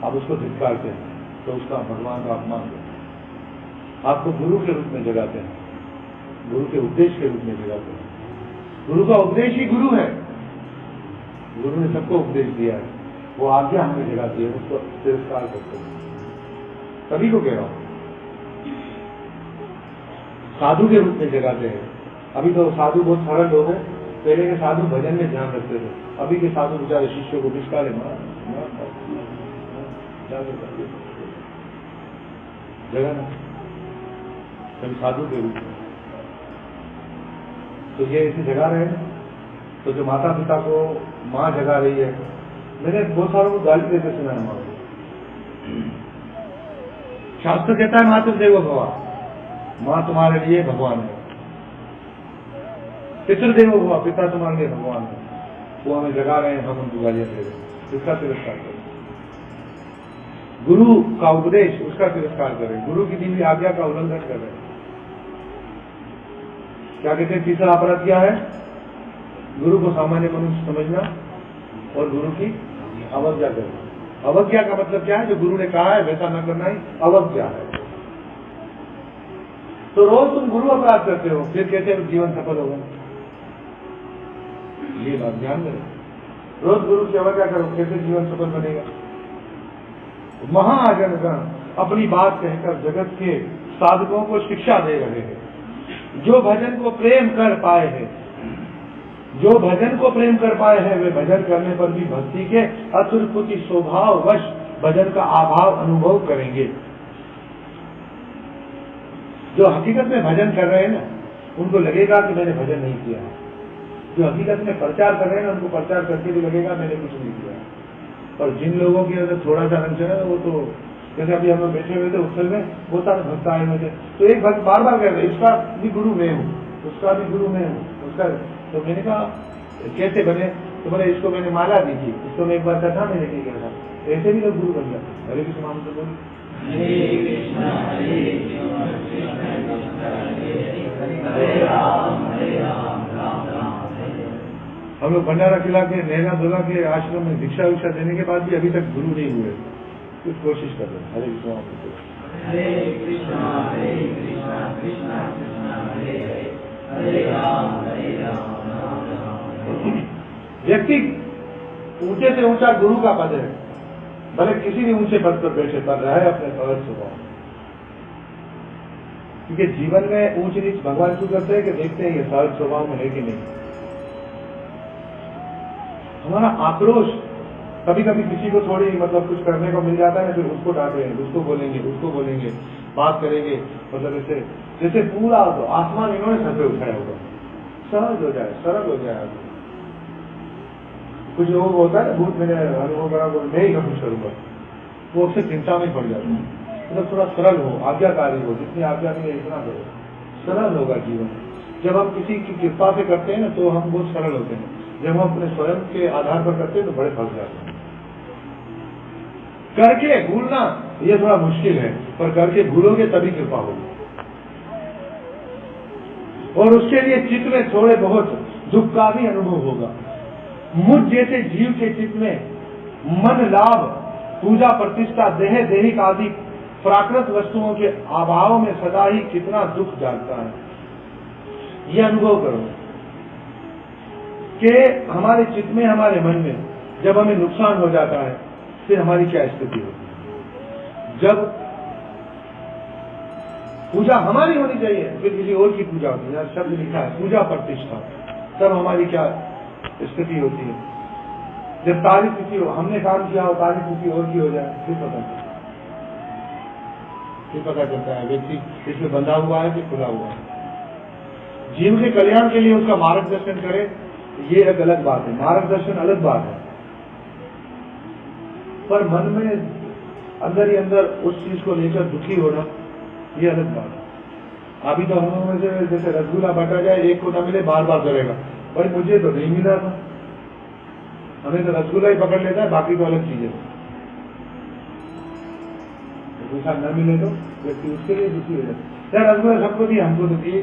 आप उसको धिक्कारते हैं तो उसका भगवान का अपमान करते हैं। आपको गुरु के रूप में जगाते हैं, गुरु के उपदेश के रूप में जगाते हैं। गुरु का उपदेश ही गुरु है, गुरु ने सबको उपदेश दिया है, वो आज्ञा हमें जगाती है, उसको तिरस्कार करते हैं। सभी को कह रहा हूं, साधु के रूप में जगाते हैं। अभी तो साधु बहुत सरल हो गए, पहले के साधु भजन में ध्यान रखते थे, अभी के साधु बेचारे शिष्यों को निष्काले जगाना, कभी साधु के रूप में। तो ये ऐसे जगा रहे हैं। तो जो माता पिता को माँ जगा रही है, मैंने बहुत सारों को गाली देते सुना है माँ को। शास्त्र कहता है मातृ देवो भवा, माँ तुम्हारे लिए भगवान है। पितृदेवो भवा, पिता तुम्हारे लिए भगवान है। वो हमें जगा रहे हैं, हम उनको गालियां दे रहे हैं, इसका तिरस्कार करें। गुरु का उपदेश, उसका तिरस्कार करें। गुरु की दी हुई आज्ञा का उल्लंघन कर रहे हैं। क्या कहते हैं, तीसरा अपराध क्या है? गुरु को सामान्य मनुष्य समझना और गुरु की अवज्ञा करना। अवज्ञा का मतलब क्या है? जो गुरु ने कहा है वैसा न करना ही अवज्ञा है। तो रोज तुम गुरु अपराध करते हो, फिर कहते हो जीवन सफल होगा। ये बात ध्यान में, रोज गुरु की अवज्ञा करो, कैसे जीवन सफल बनेगा? महाजनगण अपनी बात कहकर जगत के साधकों को शिक्षा दे रहे हैं। जो भजन को प्रेम कर पाए हैं, जो भजन को प्रेम कर पाए हैं, वे भजन करने पर भी भक्ति के अतुलपुति स्वभाव वश भजन का अभाव अनुभव करेंगे। जो हकीकत में भजन कर रहे हैं ना, उनको लगेगा कि मैंने भजन नहीं किया। जो हकीकत में प्रचार कर रहे हैं ना, उनको प्रचार करके भी लगेगा मैंने कुछ नहीं किया। और जिन लोगों के अंदर थोड़ा सा रंग है, वो तो जैसे अभी हम लोग बैठे हुए थे उत्सव में, बहुत सारे भक्त आए हुए थे, तो एक भक्त बार बार कह रहे इसका भी गुरु मैं हूँ, उसका भी गुरु मैं हूँ, उसका। तो मैंने कहा कैसे बने? तो बोले इसको मैंने माला दी थी, इसको मैं एक बार कथा में लेके गया था, ऐसे भी लोग गुरु बन जाते। हरे कृष्ण नाम तो बोले, हम लोग भंडारा खिला के नैना धोला के आश्रम में भिक्षा विक्षा देने के बाद भी अभी तक गुरु नहीं हुए। कुछ कोशिश कर रहे हैं। हरे कृष्ण हरे कृष्णा कृष्णा कृष्णा हरे हरे, हरे राम राम राम। व्यक्ति ऊंचे से ऊंचा गुरु का पद है, भले किसी भी ऊंचे पद पर बैठे, पर रहे अपने सहज स्वभाव। क्योंकि जीवन में ऊंच नीच भगवान क्यों करते हैं कि देखते हैं ये सहज स्वभाव में है कि नहीं। हमारा आक्रोश कभी कभी किसी को थोड़ी मतलब कुछ करने को मिल जाता है ना, फिर उसको डांटेंगे, उसको बोलेंगे, बात करेंगे, मतलब ऐसे जैसे पूरा आसमान इन्होंने सर पे उठाया होगा, सहज हो जाए, सरल हो जाए। कुछ लोगों को होता है ना, भूत मैंने अनुभव करा, मैं ही कुछ करूंगा, वो उससे चिंता में पड़ जाता है। मतलब थोड़ा सरल हो, आज्ञाकारी हो, जितनी आज्ञा नहीं है इतना करो, सरल होगा जीवन। जब हम किसी की कृपा से करते हैं ना, तो हम बहुत सरल होते हैं। जब हम अपने स्वयं के आधार पर करते हैं तो बड़े फंस जाते हैं। करके भूलना ये थोड़ा मुश्किल है, पर करके भूलोगे तभी कृपा होगी। और उसके लिए चित्त में थोड़े बहुत दुख का भी अनुभव होगा। मुझ जैसे जीव के चित्त में मन लाभ, पूजा प्रतिष्ठा, देह देहिक आदि प्राकृत वस्तुओं के अभाव में सदा ही कितना दुख जागता है। ये अनुभव करो कि हमारे चित्त में, हमारे मन में जब हमें नुकसान हो जाता है, फिर हमारी क्या स्थिति होती है। जब पूजा हमारी होनी चाहिए, फिर किसी और की पूजा होती है। शब्द लिखा है पूजा प्रतिष्ठा, तब हमारी क्या स्थिति होती है। जब तारीफ किसी हो, हमने काम किया हो, तारीफ किसी और की हो जाए, फिर पता चलता है व्यक्ति इसमें बंधा हुआ है कि खुला हुआ है। जीव के कल्याण के लिए उसका मार्गदर्शन करे, ये एक अलग बात है, मार्गदर्शन अलग बात है। पर मन में अंदर ही अंदर उस चीज को लेकर दुखी होना, ये अलग बात है। अभी तो हम लोगों में से जैसे रसगुल्ला बांटा जाए, एक को ना मिले बार बार करेगा, भाई मुझे तो नहीं मिला था। हमें तो रसगुल्ला ही पकड़ लेता है, बाकी तो अलग चीजें। दूसरा न मिले तो व्यक्ति उसके लिए दुखी हो जाता है। रसगुल्ला सबको दिए, हमको तो दिए।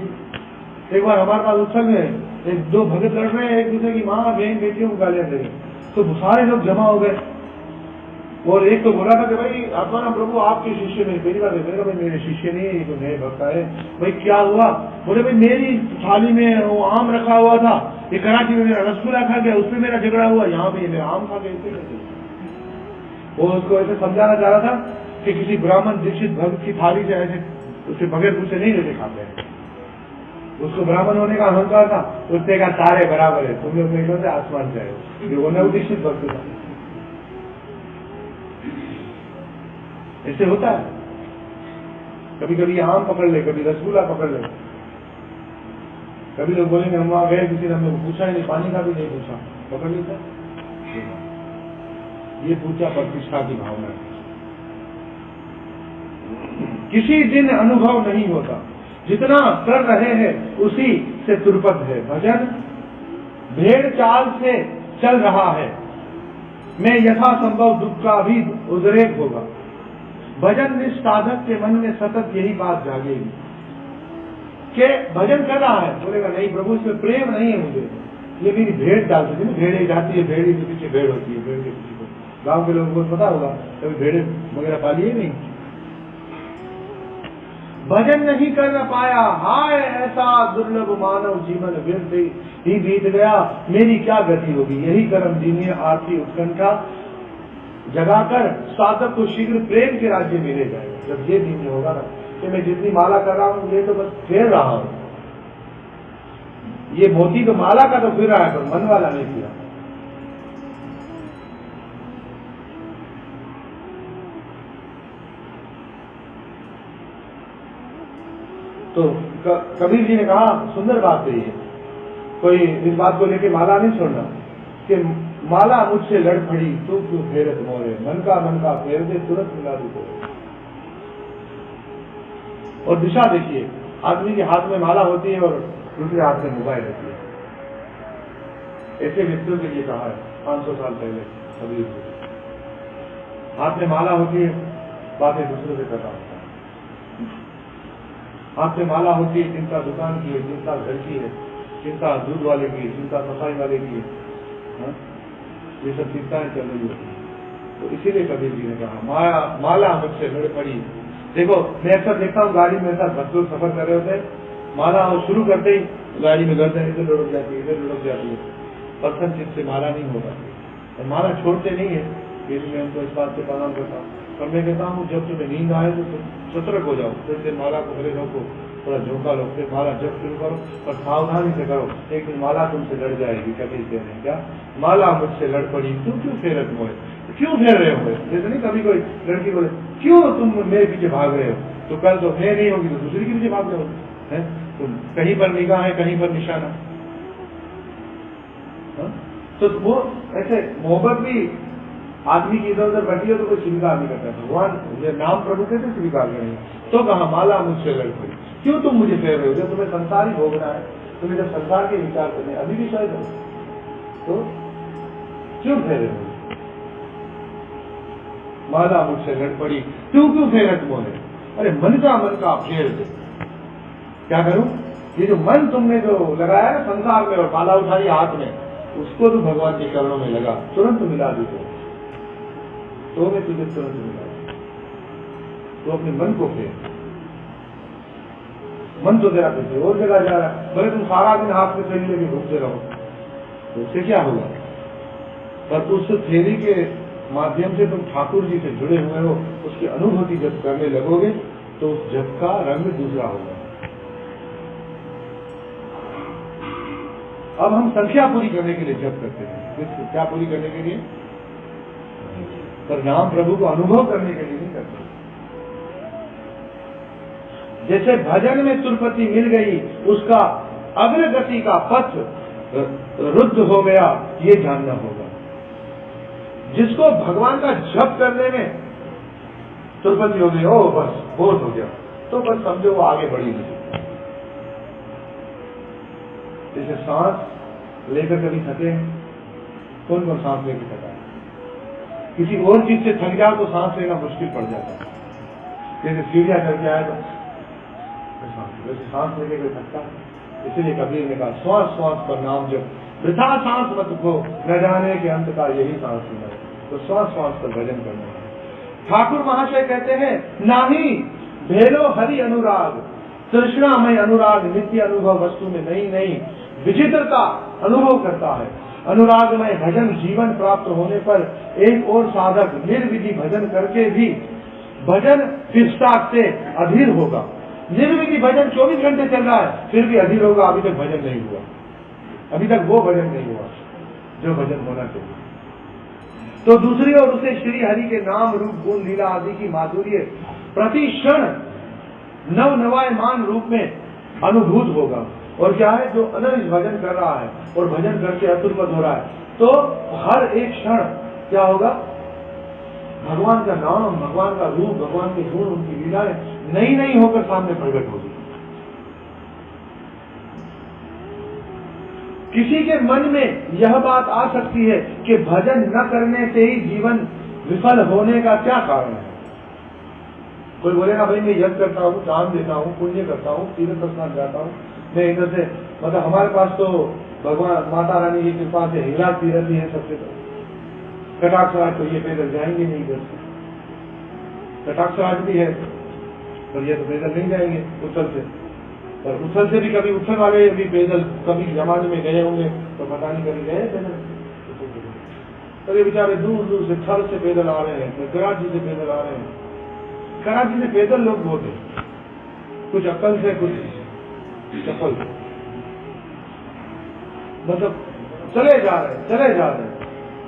एक बार हमारे पास उत्सव में एक दो भगत लड़ रहे हैं, एक दूसरे की माँ बहन बेटियों को गालियां दे रही, तो सारे लोग जमा हो गए। और एक तो बोला था कि भाई आत्मा प्रभु आपके शिष्य नहीं, पहली बात है भाई मेरे शिष्य नहीं, ये तो नए भक्त आए। भाई क्या हुआ? बोले भाई मेरी थाली में वो आम रखा हुआ था, ये कराची में मेरा रसगुल्ला खा गया, उसमें मेरा झगड़ा हुआ, यहाँ पे मेरा आम खा गया। वो उसको ऐसे समझाना चाह रहा था कि किसी ब्राह्मण दीक्षित भक्त की थाली से ऐसे उसके बगैर पूछे नहीं लेते खाते हैं। उसको ब्राह्मण होने का अहंकार था, उसने कहा सारे बराबर है, तुम लोग मेरे से आसमान से आए। वो न दीक्षित भक्त था। ऐसे होता है, कभी कभी आम पकड़ ले, कभी रसगुल्ला पकड़ ले। कभी लोग बोलेंगे हम वहां गए, किसी ने हमें पूछा ही नहीं, पानी का भी नहीं पूछा, पकड़ लेता। ये पूछा प्रतिष्ठा की भावना है। किसी दिन अनुभव नहीं होता, जितना कर रहे हैं उसी से तुरपत है। भजन भेड़ चाल से चल रहा है, मैं यथासंभव दुख का भी उद्रेक होगा। भजन निष्साधक के मन में सतत यही बात जागेगी कि भजन कर रहा है, बोलेगा नहीं प्रभु इसमें प्रेम नहीं है मुझे, ये मेरी भेड़ डाल सकती है, भेड़ जाती है, भेड़ के पीछे भेड़ होती है, भेड़ के पीछे। गांव के लोगों को पता होगा, कभी भेड़े वगैरह पाली है नहीं। भजन नहीं कर पाया, हाय ऐसा दुर्लभ मानव जीवन व्यर्थ ही बीत गया, मेरी क्या गति होगी। यही कर्म जीनिए आरती उत्कंठा जगाकर साधक को शीघ्र प्रेम के राज्य मिले जाएगा। जब ये दिन होगा ना कि मैं जितनी माला कर रहा हूँ ये तो बस फेर रहा हूँ, ये मोती तो माला का तो फिर रहा है पर मन वाला नहीं फिरा। तो कबीर जी ने कहा सुंदर बात है ये, कोई इस बात को लेके माला नहीं छोड़ना कि माला मुझसे लड़ पड़ी तू क्यों फेरत मोरे, मन का फेर दे तुरंत मिला दू। और दिशा देखिए, आदमी के हाथ में माला होती है और दूसरे हाथ में मोबाइल होती है। ऐसे व्यक्तियों के लिए कहा है 500 साल पहले कबीर जी, हाथ में माला होती है, बातें दूसरों से करना होता है। हाथ में माला होती है, चिंता दुकान की है, चिंता घर की है, चिंता दूध वाले की, चिंता सफाई वाले की है, ये सब चिंताएं चल रही होती है। तो इसीलिए कबीर जी ने कहा माला मुझसे लड़ पड़ी। देखो मैं अक्सर देखता हूँ गाड़ी में साथ बच्चों सफर कर रहे होते हैं, माला शुरू करते ही गाड़ी में गर्दन इधर लुढ़क जाती है, इधर लुढ़क जाती है, पर्सन चित्त से माला नहीं होगा और माला छोड़ते नहीं है। इसलिए हमको इस बात से प्रणाम करता हूँ और मैं कहता हूँ जब तुम्हें नींद आए तो सतर्क हो जाओ, फिर माला को भले रखो, थोड़ा झोंका लो, फिर माला जब शुरू करो और सावधानी से करो, एक दिन माला तुमसे लड़ जाएगी। कभी से नहीं क्या माला मुझसे लड़ पड़ी तू क्यों फेरत मोए, क्यों फेर रहे हो? जैसे नहीं कभी कोई लड़की बोले क्यों तुम मेरे पीछे भाग रहे हो, तो कल तो मैं नहीं होगी तो दूसरी के पीछे भाग रहे हो है। तो कहीं पर निगाह है, कहीं पर निशाना। तो वो ऐसे मोहब्बत भी आदमी की इधर उधर बैठी हो तो कोई स्वीकार नहीं करता। भगवान ये नाम प्रभु कैसे स्वीकार करेंगे? तो कहा माला मुझसे लड़ पड़ी, क्यों तुम मुझे फेर रहे हो? जब तुम्हें संसार ही भोगना है, तुम्हें जब संसार के विचार करने अभी भी शायद हो तो क्यों फेर रहे हो? माला मुझसे लड़ पड़ी तू क्यों फेरत मोहे, अरे मन का फेर दे। क्या करूं? ये जो मन तुमने जो लगाया ना संसार में और माला उठाई हाथ में, उसको तो भगवान के चरणों में लगा, तुरंत मिला दी तो मैं तुझे तुरंत मिला। तो अपने मन को फेर, मन तो तेरा किसी और जगह जा रहा है, भले तुम सारा दिन हाथ में थैली लेके घूमते रहो तो उससे क्या होगा? पर उस थैली के माध्यम से तुम ठाकुर जी से जुड़े हुए हो, उसकी अनुभूति जब करने लगोगे तो उस जप का रंग दूसरा होगा। अब हम संख्या पूरी करने के लिए जप करते हैं, क्या पूरी करने के लिए? पर नाम प्रभु को अनुभव करने के लिए नहीं करते। जैसे भजन में तुरपति मिल गई, उसका अग्रगति का पथ रुद्ध हो गया, ये जानना होगा। जिसको भगवान का जप करने में तुरपति हो गई, ओ बस बहुत हो गया, तो बस समझो वो आगे बढ़ी नहीं। जैसे सांस लेकर कभी थके, कौन कौन सांस लेकर थका है? किसी और चीज से थक जाओ तो सांस लेना मुश्किल पड़ जाता है। जैसे सीढ़ियां करके आए तो वैसे सांस लेके कोई थकता है। इसीलिए कबीर ने कहा श्वास श्वास पर नाम जप, वृथा सांस मत खो, न जाने के अंत का यही सांस लेना। तो श्वास श्वास पर भजन करना है। ठाकुर महाशय कहते हैं नाही भेलो हरि अनुराग, तृष्णामय अनुराग नित्य अनुभव वस्तु में नहीं विचित्रता अनुभव करता है। अनुरागमय भजन जीवन प्राप्त होने पर एक और साधक निर्विधि भजन करके भी भजन फिरसाक से अधीर होगा। निर्विधि भजन 24 घंटे चल रहा है फिर भी अधीर होगा, अभी तक भजन नहीं हुआ, अभी तक वो भजन नहीं हुआ जो भजन होना चाहिए। तो दूसरी ओर उसे श्री हरि के नाम रूप गुण लीला आदि की माधुर्य प्रति क्षण नव नवायमान रूप में अनुभूत होगा। और क्या है, जो अनन्य भजन कर रहा है और भजन करके अतुलपद हो रहा है, तो हर एक क्षण क्या होगा, भगवान का नाम, भगवान का रूप, भगवान के गुण, उनकी लीलाएं नई नई होकर सामने प्रकट होगी। किसी के मन में यह बात आ सकती है कि भजन न करने से ही जीवन विफल होने का क्या कारण है। कोई बोलेगा भाई मैं यज्ञ करता हूँ, दान देता हूँ, पुण्य करता हूँ, तीर्थ स्नान जाता हूँ, मैं इधर से मतलब हमारे पास तो भगवान माता रानी की कृपा से हिला तीरथ ही है सबसे। तो कटाक्षराज तो ये पैदल जाएंगे नहीं, इधर से कटाक्षराज भी है पर ये तो पैदल नहीं जाएंगे उछल से। पर उछल से भी कभी उछल वाले भी पैदल कभी जमाने में गए होंगे तो पता नहीं कभी गए पैदल। तो ये बेचारे दूर दूर से थर से पैदल आ रहे हैं, तो कराची से पैदल आ रहे हैं। कराची से पैदल लोग बहुत है, कुछ अक्ल से कुछ चप्पल से, मतलब चले जा रहे हैं।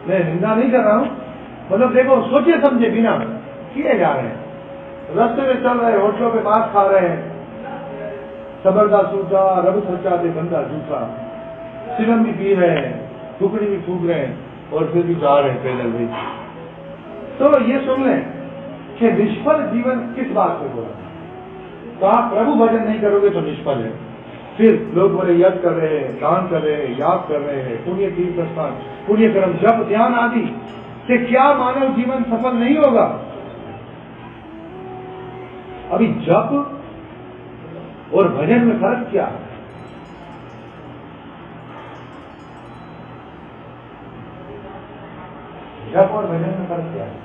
मैं निंदा नहीं कर रहा हूँ, मतलब देखो सोचे समझे बिना किए जा रहे हैं। रास्ते में चल रहे हैं, होटलों पे मांस खा रहे हैं, सबरदा सूचा रब सच्चा दे बंदा झूठा, सिलम भी पी रहे हैं, टुकड़ी भी फूक रहे हैं और फिर भी जा रहे हैं पैदल भी। तो ये सुन लें कि निष्फल जीवन किस बात पे हो रहा है। तो आप प्रभु भजन नहीं करोगे तो निष्फल है। फिर लोग बोले यज्ञ कर रहे हैं, दान कर रहे हैं, याद कर रहे हैं, पुण्य तीर्थ स्थान, पुण्य कर्म, जप, ध्यान आदि से क्या मानव जीवन सफल नहीं होगा। अभी जप और भजन में फर्क क्या है? जप और भजन में फर्क क्या है?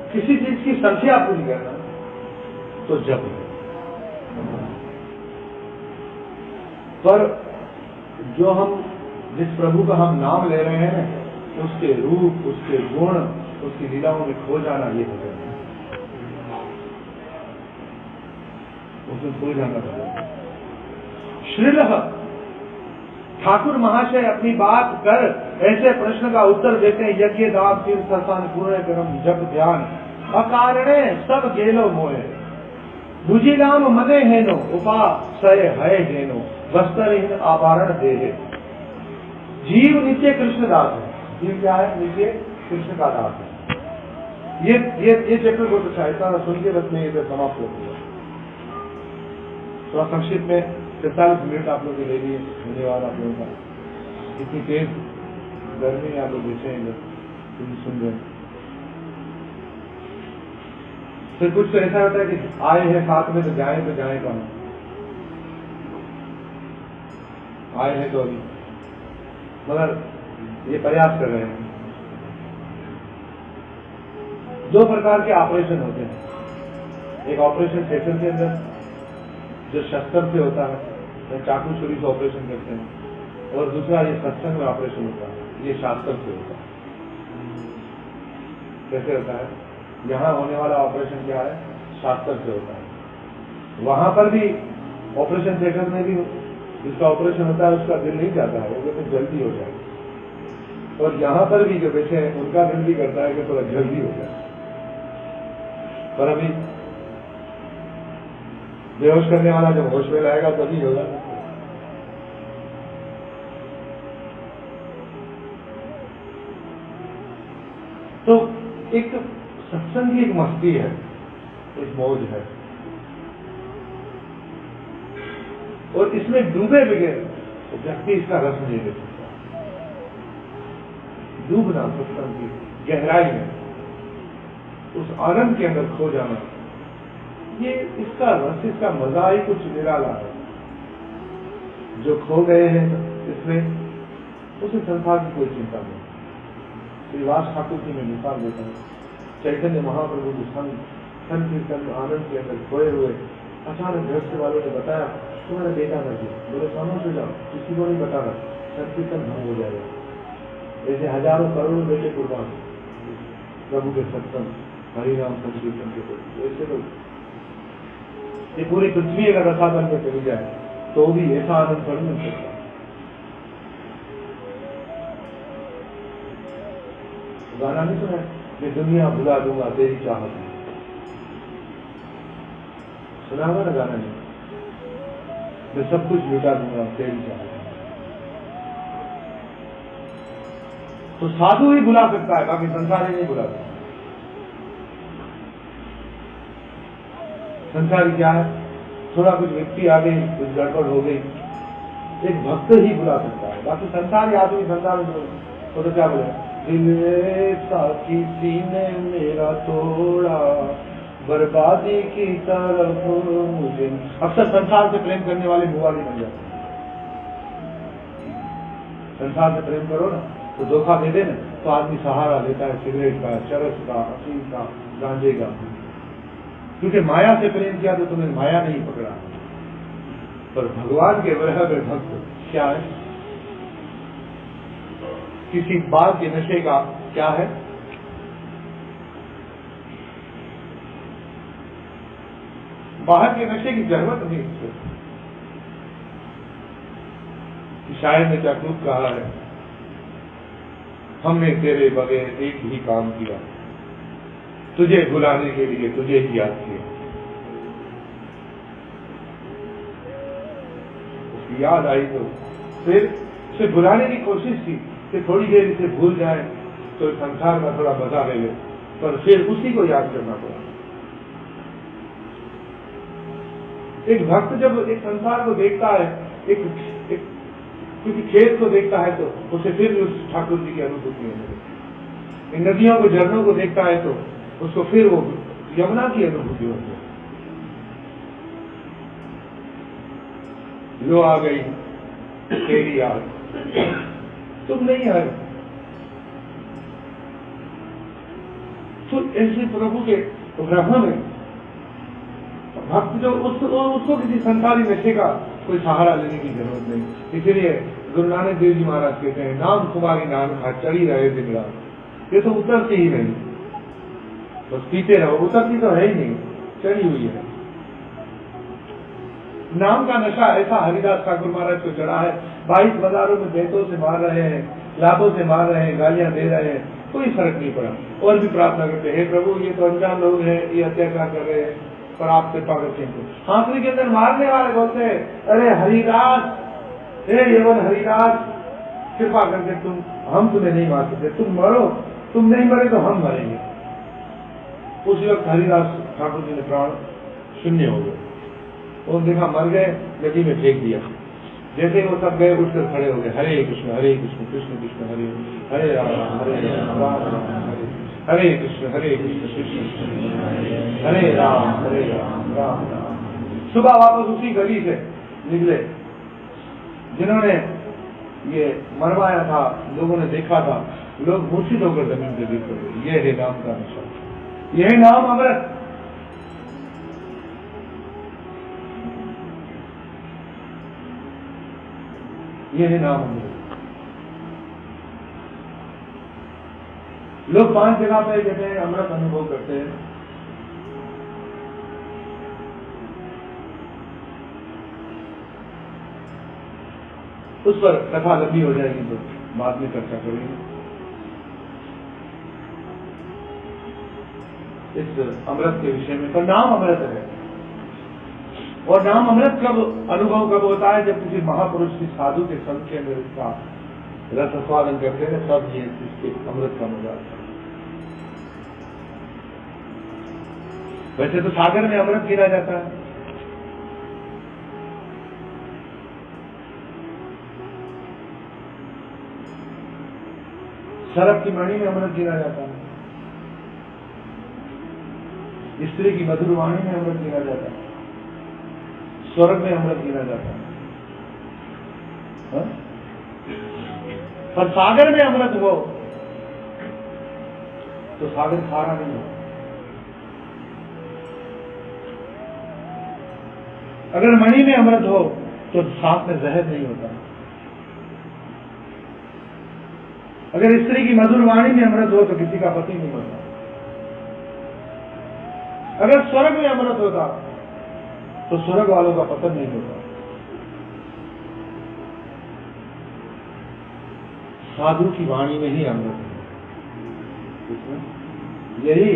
किसी चीज की संख्या पूरी करना तो जप है, पर जो हम जिस प्रभु का हम नाम ले रहे हैं उसके रूप, उसके गुण, उसकी लीलाओं में खो जाना ये भजन है। उसमें खो जाना भजन है। श्रील ठाकुर महाशय अपनी बात कर ऐसे प्रश्न का उत्तर देते हैं, यज्ञ दान तीर्थ स्थान पूर्ण कर्म जप ध्यान अकारणे सब गेलो मोहे, बुझिलाम मने हेनो उपासय है हेनो वस्त्रहीन आभरण देहे। जीव नित्य कृष्ण दास है। जीव क्या है? नित्य कृष्ण का दास है। ये चैप्टर बहुत अच्छा है, इतना सुन के बस मैं इधर समाप्त हो गया। थोड़ा संक्षिप्त में 45 मिनट आप लोग ले लिए। धन्यवाद आप लोगों का। इतनी तेज गर्मी में आप लोग बैठे हैं इधर सुन रहे। फिर कुछ तो ऐसा होता है कि आए हैं साथ में तो जाए कहाँ? आए हैं तो अभी मगर ये प्रयास कर रहे हैं। 2 प्रकार के ऑपरेशन होते हैं। एक ऑपरेशन थिएटर के अंदर जो शस्त्र से होता है, या चाकू छुरी से ऑपरेशन करते हैं, और दूसरा ये सत्संग में ऑपरेशन होता है, ये शास्त्र से होता है। कैसे होता है? यहाँ होने वाला ऑपरेशन क्या है? शास्त्र से होता है। वहां पर भी ऑपरेशन थिएटर में भी जिसका ऑपरेशन होता है उसका दिल नहीं जाता है, वो कहते जल्दी हो जाए। और यहाँ पर भी जो बैठे हैं उनका दिल भी करता है कि थोड़ा जल्दी हो जाए। पर अभी बेहोश करने वाला जब होश में लाएगा तभी होगा। तो एक सत्संग की एक मस्ती है, एक मौज है, और इसमें डूबे बगैर तो व्यक्ति इसका रस नहीं ले सकता। डूबना सत्संग की गहराई में, उस आनंद के अंदर खो जाना, ये इसका रस, इसका मजा ही कुछ निराला है। जो खो गए हैं इसमें, उसे संसार की कोई चिंता नहीं। श्रीवास ठाकुर की मैं मिसाल देता हूँ। चैतन्य महाप्रभु के संत कीर्तन आनंद के अंदर खोए हुए अचानक गृहस्थ वालों ने बताया तुम्हारा बेटा मर गया। बोले खामोश हो जाओ, किसी को नहीं बताना, संत कीर्तन भंग हो जाएगा। ऐसे हजारों करोड़ों बेटे कुर्बान प्रभु के सत्संग हरिनाम संकीर्तन के प्रति। ऐसे लोग, ये पूरी पृथ्वी अगर रसातल में चली जाए तो भी ऐसा आनंद थोड़ी मिल सकता। गाना नहीं सुना, मैं दुनिया भुला दूंगा तेरी चाहत में, सुना होगा ना गाना? नहीं, मैं सब कुछ लुटा दूंगा तेरी चाहत में। तो साधु ही बुला सकता है, बाकी संसारी नहीं बुला सकता। संसारी क्या है? थोड़ा कुछ व्यक्ति आ गई, कुछ गड़बड़ हो गई, एक भक्त ही बुला सकता है। बाकी संसारी आदमी संसार में वो तो क्या बोले, दिल ऐसा किसी ने मेरा तोड़ा, बर्बादी की तरफ मुझे। अक्सर संसार से प्रेम करने वाले मुवाली बन जाते हैं। संसार से प्रेम करो ना तो धोखा दे दे ना तो आदमी सहारा लेता है सिगरेट का, चरस का, अफीम का, गांजे का। क्योंकि माया से प्रेम किया तो तुम्हें माया नहीं पकड़ा। पर भगवान के वह भक्त क्या है? किसी बाल के नशे का क्या है? बाहर के नशे की जरूरत नहीं उसको। शायर ने क्या खूब कहा है, हमने तेरे बगैर एक ही काम किया, तुझे भुलाने के लिए तुझे ही याद किया। उसकी याद आई तो फिर उसे भुलाने की कोशिश की कि थोड़ी देर इसे भूल जाए तो संसार का थोड़ा मजा ले ले, पर फिर उसी को याद करना पड़ा। एक भक्त जब एक संसार को देखता है, एक क्योंकि खेत को देखता है तो उसे फिर उस ठाकुर जी की अनुभूति होने लगती है। नदियों को, झरनों को देखता है तो उसको फिर वो यमुना की अनुभूति होती है। लो आ गई तेरी याद, तुम नहीं आए। तो ऐसे प्रभु के ब्रह्म में भक्त जो उसको किसी संसारी नशे का कोई सहारा लेने की जरूरत नहीं। इसलिए गुरु नानक देव जी महाराज कहते हैं, नाम कुमारी नानक चढ़ी रहे दिन रात। ये तो उतरती ही नहीं, बस पीते रहो। उतरती तो है ही नहीं, चढ़ी हुई है। नाम का नशा ऐसा हरिदास ठाकुर महाराज को चढ़ा है, 22 बाजारों में बेतों से मार रहे हैं, लातों से मार रहे हैं, गालियां दे रहे हैं, कोई फर्क नहीं पड़ा। और भी प्रार्थना करते हैं, प्रभु ये तो अनजान लोग हैं, ये अत्याचार कर रहे हैं, पर आप कृपा करते हैं। हाथरी के अंदर मारने वाले बोलते हैं, अरे हरिदास, हे यवन हरिदास, कृपा करके तुम, हम तुम्हें नहीं मार सकते, तुम मरो, तुम नहीं मरे तो हम मरेंगे। उस वक्त हरिदास ठाकुर जी ने प्राण शून्य हो गए और देखा मर गए, नदी में फेंक दिया। जैसे वो सब गए उठकर खड़े हो गए, हरे कृष्ण कृष्ण कृष्ण हरे हरे राम राम राम हरे कृष्ण कृष्ण कृष्ण हरे राम राम राम। सुबह वापस उसी गली से निकले जिन्होंने ये मरवाया था, लोगों ने देखा था, लोग मूर्छित होकर जमीन पे गिर पड़े। ये है नाम का नशा, यह नाम अमृत। ये है नाम अमृत। लोग 5 जगह पे कहते हैं अमृत अनुभव करते हैं। उस पर कथा लंबी हो जाएगी तो बाद में चर्चा करेंगे। इस अमृत के विषय में तो नाम अमृत है। और नाम अमृत कब अनुभव कब होता है? जब किसी महापुरुष की साधु के संग के अंदर इसका रस आस्वादन करते हैं, तब ये इसके अमृत का मजा आता है। वैसे तो सागर में अमृत गिरा जाता है, सरफ की मणि में अमृत गिरा जाता है, स्त्री की मधुर वाणी में अमृत गिरा जाता है, स्वर्ग में अमृत गिरा जाता है। हा? पर सागर में अमृत हो तो सागर खारा नहीं हो। अगर मणि में अमृत हो तो साथ में जहर नहीं होता। अगर स्त्री की मधुर वाणी में अमृत हो तो किसी का पति नहीं होता। अगर स्वर्ग में अमृत होता तो स्वर्ग वालों का पतन नहीं होता। साधु की वाणी में ही अमृत है। यही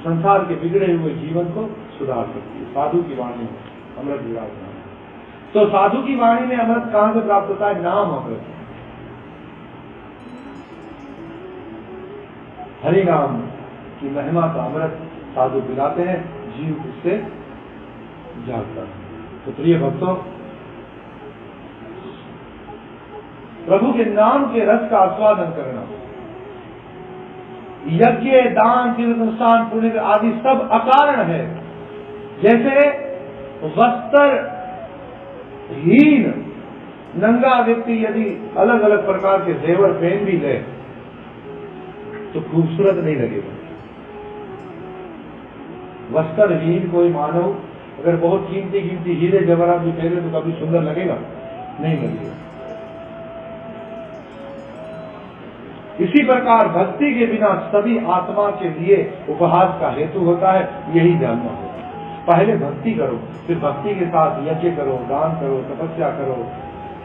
संसार के बिगड़े हुए जीवन को सुधार सकती है। साधु की वाणी में अमृत विराजमान। तो साधु की वाणी में अमृत कहां से प्राप्त होता है? नाम अमृत। हरि नाम की महिमा का अमृत साधु पिलाते हैं, जीव उससे जागता है। तो प्रिय भक्तों, प्रभु के नाम के रस का आस्वादन करना, यज्ञ, दान, तीर्थ अनुष्ठान, पुण्य आदि सब अकारण है। जैसे वस्त्र हीन नंगा व्यक्ति यदि अलग अलग प्रकार के जेवर पहन भी ले तो खूबसूरत नहीं लगेगा। वस्त्रहीन कोई मानव अगर बहुत कीमती कीमती हीरे जवाहरात भी पहने तो कभी सुंदर लगेगा? नहीं लगेगा। इसी प्रकार भक्ति के बिना सभी आत्मा के लिए उपहास का हेतु होता है। यही जानना होगा। पहले भक्ति करो, फिर भक्ति के साथ यज्ञ करो, दान करो, तपस्या करो,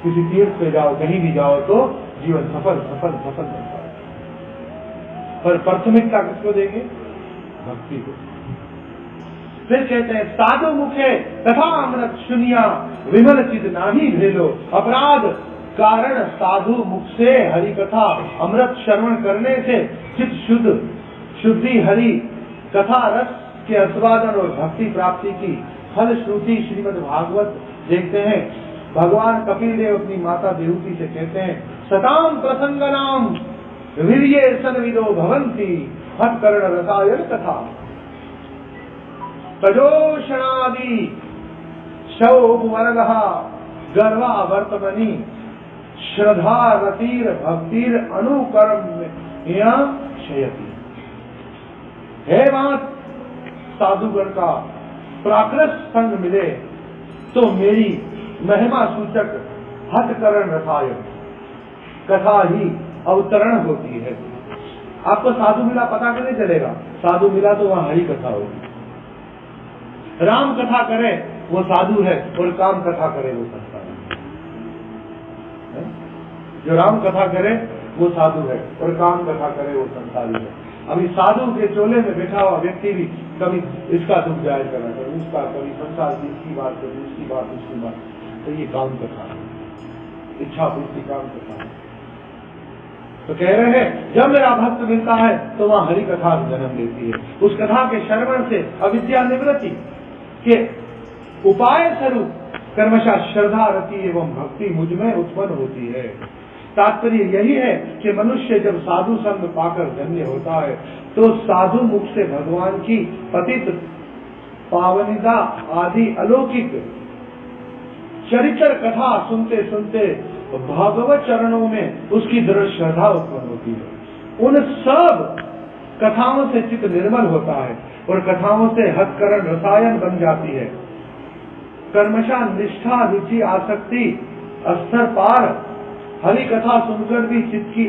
किसी तीर्थ पे जाओ, कहीं भी जाओ तो जीवन सफल सफल सफल बनता है। पर प्राथमिकता किसको देंगे? भक्ति को। फिर कहते हैं साधु मुखे तथा अमृत सुनिया विमल चित नाही भेलो। अपराध कारण साधु मुख से हरि कथा अमृत श्रवण करने से चित शुद्ध शुद्धि हरि कथा रस के आस्वादन और भक्ति प्राप्ति की फल श्रुति श्रीमद् भागवत देखते हैं। भगवान कपिल देव अपनी माता देवकी से कहते हैं सताम प्रसंग नाम वीर्ये सनविदो भवन्ति हत कर्ण रसायन कथा तजोषणादि शौवर्गः गर्वा वर्तमनि श्रद्धा रतिर भक्तिर अनुकर्म शयति। हे मात, साधुगण का प्राकृत संग मिले तो मेरी महिमा सूचक हतकरण रसायन कथा ही अवतरण होती है। आपको साधु मिला पता नहीं चलेगा। साधु मिला तो वहां हरि कथा होगी। राम कथा करे वो साधु है और काम कथा करे वो संसारी है। जो राम कथा करे वो साधु है और काम कथा करे वो संसारी है। अभी साधु के चोले में बैठा हुआ व्यक्ति भी कभी इसका दुख जाहिर करना, कभी उसका, कभी संसार की इसकी बात, कभी उसकी बात, उसकी बात, तो ये काम कथा है, इच्छा पूर्ति काम कथा है। तो कह रहे हैं जब मेरा भक्त मिलता है तो वहाँ हरि कथा जन्म लेती है। उस कथा के श्रवण से अविद्या निवृत्ति के उपाय स्वरूप कर्मशः श्रद्धा रति एवं भक्ति मुझ में उत्पन्न होती है। तात्पर्य यही है कि मनुष्य जब साधु संग पाकर धन्य होता है तो साधु मुख से भगवान की पतित पावनिदा आदि अलौकिक चरित्र कथा सुनते सुनते भागवत चरणों में उसकी दृढ़ श्रद्धा उत्पन्न होती है। उन सब कथाओं से चित्त निर्मल होता है और कथाओं से हतकरण रसायन बन जाती है। कर्मशः निष्ठा रुचि आसक्ति स्तर पार हरि कथा सुनकर भी चित्त की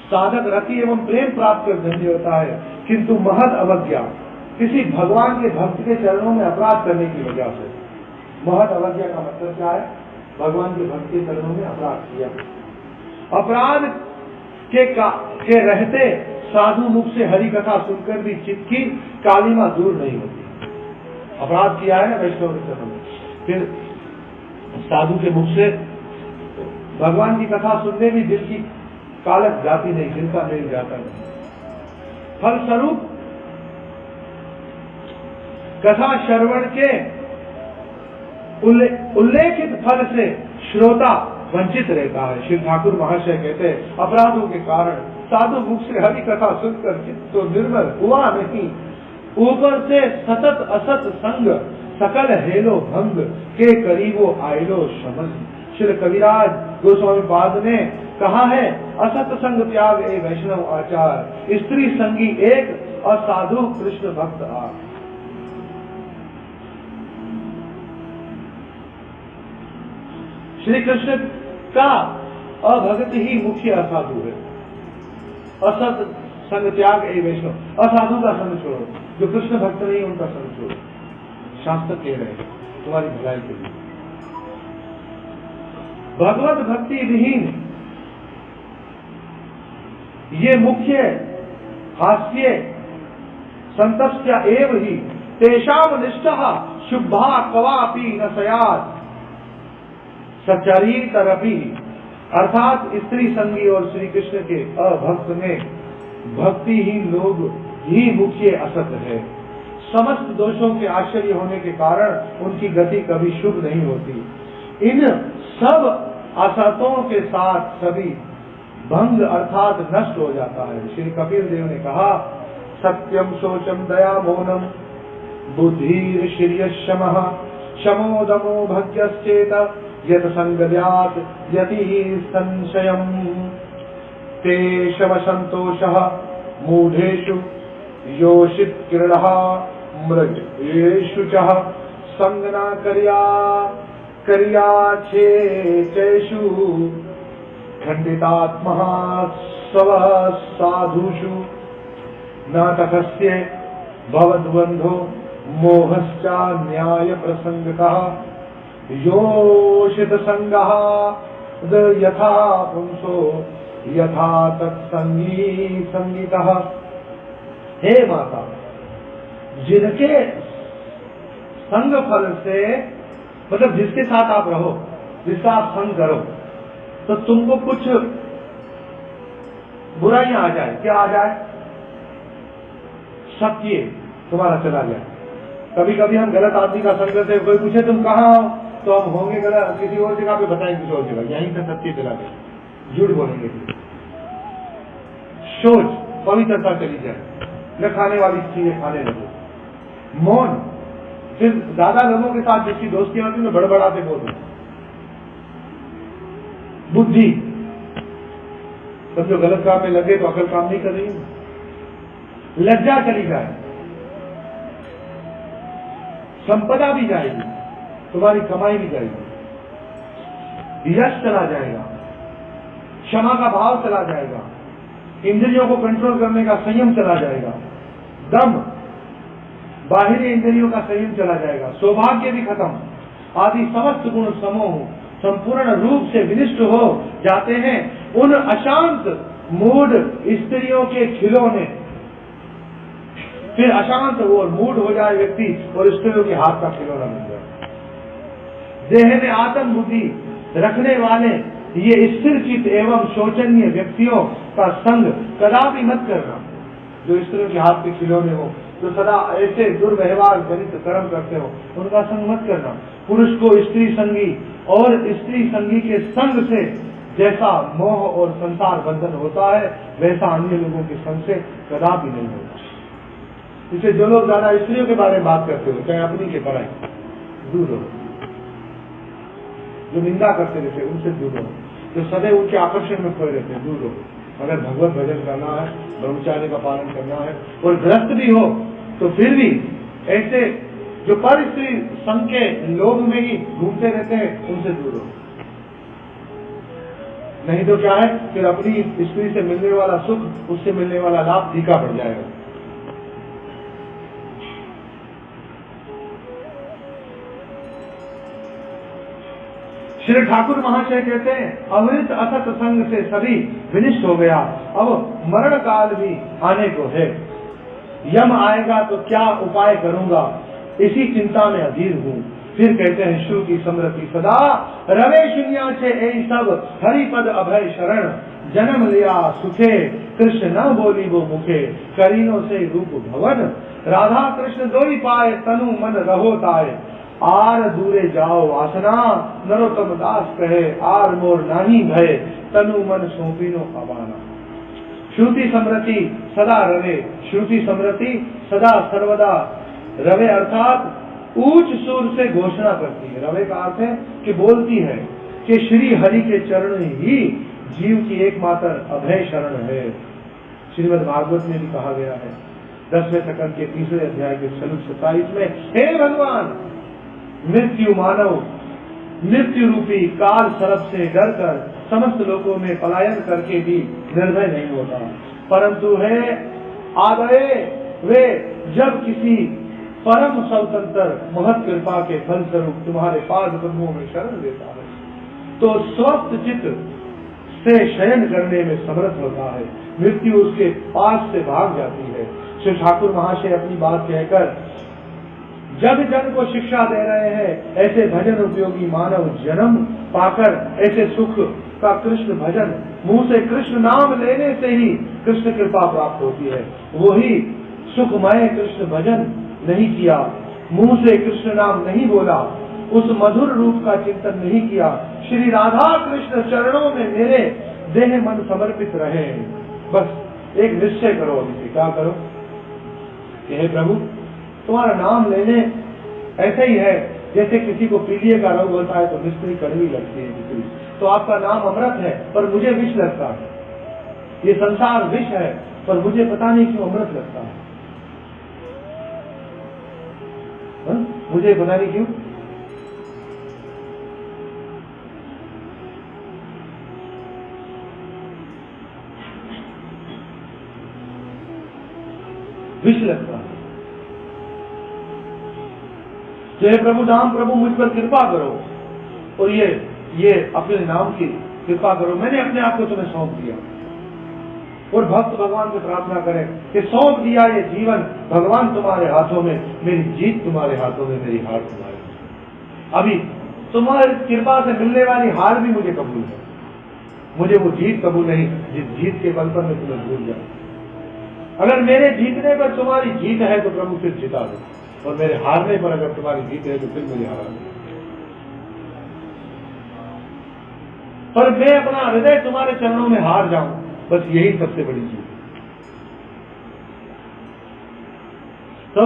साधक रति एवं प्रेम प्राप्त कर धन्य होता है। किंतु महद अवज्ञा किसी भगवान के भक्त के चरणों में अपराध करने की वजह से, महद अवज्ञा का मतलब क्या है? भगवान के भक्त के चरणों में अपराध किया। अपराध के रहते साधु मुख से हरि कथा सुनकर भी चित्त की कालिमा दूर नहीं होती। अपराध किया है ना वैष्णव के चरण में। फिर साधु के मुख से भगवान की कथा सुनने भी दिल की कालक जाती नहीं, दिल का मेल जाता नहीं। फलस्वरूप कथा श्रवण के उल्लेखित फल से श्रोता वंचित रहता है। श्री ठाकुर महाशय कहते हैं अपराधों के कारण साधु मुख से हरि कथा सुनकर चित्त तो निर्मल हुआ नहीं, ऊपर से सतत असत संग सकल हेलो भंग के करीबो आयलो शमन। श्री कविराज गोस्वामी पाद ने कहा है असत संग त्याग ए वैष्णव आचार, स्त्री संगी एक और साधु कृष्ण भक्त आठ। श्री कृष्ण का अभगत ही मुख्य असाधु है। असत संग त्याग ए वैष्णव, असाधु का संग छोड़ो, जो कृष्ण भक्त नहीं उनका संग छोड़ो। शास्त्र कह रहे हैं तुम्हारी भलाई के लिए। भगवत भक्ति विहीन ये मुख्य हास्य संतप्त्या एव ही तेषाम निष्ठः शुभा कवापि न सयात् सचरितरपि। अर्थात स्त्री संगी और श्री कृष्ण के अभक्त में भक्तिहीन लोग ही मुख्य असत है। समस्त दोषों के आश्चर्य होने के कारण उनकी गति कभी शुभ नहीं होती। इन सब असतों के साथ सभी भंग अर्थात नष्ट हो जाता है। श्री कपिल देव ने कहा सत्यम शोचम दया मौनम बुद्धिर श्रियशमः शमो दमो भग्यश्चेत यत संगद्यात् यति संशयम् ते शव संतोषः मूढ़ेषु योषित क्रीडः मृगेषु च संगना कर्याचेतेषु खंडितात्मः स्व साधुषु न तकस्य भवद्बन्धो मोहश्च न्याय प्रसंगतः योषित संगः यथा पुंसो यथा तत्संगी संगीतः। हे माता, जिनके संग फल से मतलब जिसके साथ आप रहो, जिसका आप संग करो, तो तुमको कुछ बुराइयां आ जाए। क्या आ जाए? सत्य तुम्हारा चला जाए। कभी कभी हम गलत आदमी का संग करते, कोई पूछे तुम कहाँ हो, तो हम होंगे गलत किसी और जगह पे, बताएं किसी और जगह, यहीं से सत्य चला गया, झूठ बोलेंगे। सोच पवित्रता चली जाए, न खाने वाली चीजें खाने लगे, मौन। फिर ज्यादा लोगों के साथ जिसकी दोस्ती होती है बड़बड़ाते बोलते। बुद्धि, तब जो गलत काम में लगे तो अकल काम नहीं कर रही है। लज्जा चली जाए, संपदा भी जाएगी, तुम्हारी कमाई भी जाएगी, यश चला जाएगा, क्षमा का भाव चला जाएगा, इंद्रियों को कंट्रोल करने का संयम चला जाएगा, दम, बाहरी इंद्रियों का संयम चला जाएगा, सौभाग्य भी खत्म, आदि समस्त गुण समूह संपूर्ण रूप से विनिष्ट हो जाते हैं उन अशांत मूड स्त्रियों के खिलौने। फिर अशांत और मूड हो जाए व्यक्ति और स्त्रियों के हाथ का खिलौना बन जाए। देह में आत्म बुद्धि रखने वाले ये स्थिर चित्त एवं शोचनीय व्यक्तियों का संग कदापि मत करना, जो स्त्रियों के हाथ के खिलौने हो, जो सदा ऐसे दुर्व्यवहार जनित कर्म करते हो, उनका संग मत करना। पुरुष को स्त्री संगी और स्त्री संगी के संग से जैसा मोह और संसार बंधन होता है, वैसा अन्य लोगों के संग से कदापि नहीं होता। इसे जो लोग ज्यादा स्त्रियों के बारे में बात करते हो, चाहे अपनी के पराई, दूर रहो। जो निंदा करते रहते उनसे दूर रहो, जो सदैव उनके आकर्षण में खोए रहते दूर रहो। अगर भगवत भजन करना है, ब्रह्मचार्य का पालन करना है और ग्रस्त भी हो, तो फिर भी ऐसे जो पर स्त्री संग के लोग में ही घूमते रहते हैं, उनसे दूर रहो। नहीं तो क्या है, फिर अपनी स्त्री से मिलने वाला सुख, उससे मिलने वाला लाभ फीका पड़ जाएगा। श्री ठाकुर महाशय कहते हैं अमृत असत संग से सभी विनिष्ट हो गया, अब मरण काल भी आने को है। यम आएगा तो क्या उपाय करूंगा, इसी चिंता में अधीर हूँ। फिर कहते हैं श्रुति समृति सदा रवे शून्या छे ए सब हरिपद अभय शरण जन्म लिया सुखे कृष्ण न बोली वो मुखे करीनों से रूप भवन राधा कृष्ण दोई पाए तनु मन रहो ताए आर दूरे जाओ वासना नरोत्तम दास कहे आर मोर नाही भय तनु मन सौंपीनो अबाना। श्रुति समृति सदा रवे, श्रुति समृति सदा सर्वदा रवे अर्थात ऊंच सुर से घोषणा करती है। रवे का अर्थ है कि बोलती है कि श्री हरि के चरण ही जीव की एकमात्र अभय शरण है। श्रीमद् भागवत में भी कहा गया है 10वें सकंद के 3रे अध्याय के श्लोक 27 में, हे भगवान मृत्यु मानव मृत्यु रूपी काल सर्प से डर कर समस्त लोगों में पलायन करके भी निर्भय नहीं होता, परंतु है आदरे वे जब किसी परम स्वतंत्र महत कृपा के फल स्वरूप तुम्हारे पाद पद्मों में शरण देता है तो स्वस्थ चित्त से शयन करने में समर्थ होता है, मृत्यु उसके पास से भाग जाती है। श्री ठाकुर महाशय अपनी बात कहकर जब जन को शिक्षा दे रहे हैं ऐसे भजन उपयोगी मानव जन्म पाकर ऐसे सुख का कृष्ण भजन मुंह से कृष्ण नाम लेने से ही कृष्ण कृपा प्राप्त होती है। वही सुखमय कृष्ण भजन नहीं किया, मुंह से कृष्ण नाम नहीं बोला, उस मधुर रूप का चिंतन नहीं किया, श्री राधा कृष्ण चरणों में मेरे देह मन समर्पित रहे। बस एक निश्चय करो, अभी क्या करो कि हे प्रभु तुम्हारा नाम लेने ऐसे ही है जैसे किसी को पीलिए का रोग होता है तो मिस्त्री कड़वी लगती है मिस्त्री, तो आपका नाम अमृत है पर मुझे विष लगता है, ये संसार विष है पर मुझे पता नहीं क्यों अमृत लगता है। मुझे पता नहीं क्यों। विष लगता है। जय प्रभु नाम प्रभु मुझ पर कृपा करो और ये अपने नाम की कृपा करो, मैंने अपने आप को तुम्हें सौंप दिया। और भक्त भगवान से प्रार्थना करें कि सौंप दिया ये जीवन भगवान तुम्हारे हाथों में, मेरी जीत तुम्हारे हाथों में, मेरी हार तुम्हारे हाथों। अभी तुम्हारी कृपा से मिलने वाली हार भी मुझे कबूल है, मुझे वो जीत कबूल नहीं जिस जीत के बल पर मैं तुम्हें भूल जाऊं। अगर मेरे जीतने पर तुम्हारी जीत है तो प्रभु फिर जिता दो, और मेरे हारने पर अगर तुम्हारी जीत है तो फिर मुझे हरा दो। पर मैं अपना हृदय तुम्हारे चरणों में हार जाऊं, बस यही सबसे बड़ी चीज है। तो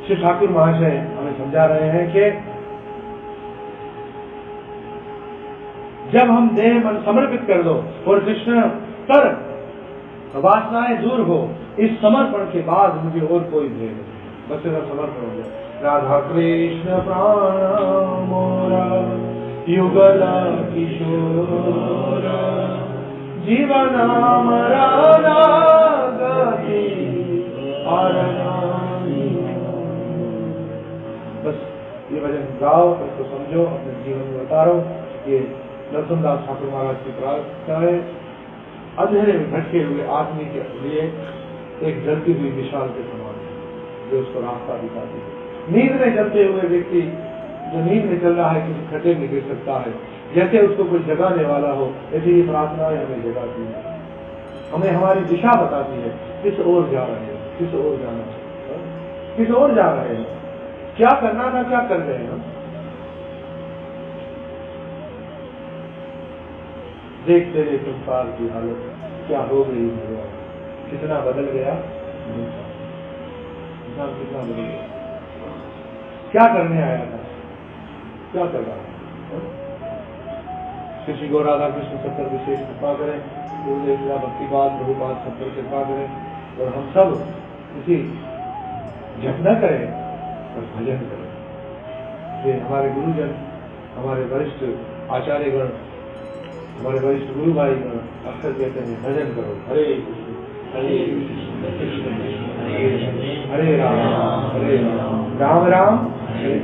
श्री ठाकुर महाशय हमें समझा रहे हैं कि जब हम देह मन समर्पित कर दो और कृष्ण कर वासनाएं दूर हो, इस समर्पण के बाद मुझे और कोई ध्येय नहीं, बस मेरा समर्पण हो जाए। राधा कृष्ण प्राण मोरा युगल किशोर जीवन मरण गति बस ये भजन गाओ, इसको समझो, अपने जीवन में उतारो। ये नरसिंहदास ठाकुर महाराज की प्रार्थना है। अंधेरे में भटके हुए आदमी के लिए एक जलती हुई मिसाल के समान है जो उसको रास्ता दिखाती है। नींद में जलते हुए व्यक्ति जो नींद में चल रहा है किसी खड्डे में गिर सकता है, जैसे उसको कोई जगाने वाला हो, ऐसी ये प्रार्थनाएं हमें जगाती है, हमें हमारी दिशा बताती है किस ओर जा रहे हैं, किस ओर जाना है, किस ओर जा रहे हैं, क्या करना था, क्या कर रहे हैं। देखते रहे संसार की हालत क्या हो गई है, कितना बदल गया, कितना बदल गया, क्या करने आया था, क्या कर रहा है। श्री गौ राधा कृष्ण सत्तर विशेष कृपा करें, गुरुदेव भक्तिपाद प्रभुपाद सत्तर कृपा करें और हम सब इसी जप न करें और भजन करें। ये हमारे गुरुजन, हमारे वरिष्ठ आचार्यगण, हमारे वरिष्ठ गुरु भाई अक्सर कहते हैं भजन करो, हरे कृष्ण हरे कृष्ण कृष्ण हरे राम राम राम हरे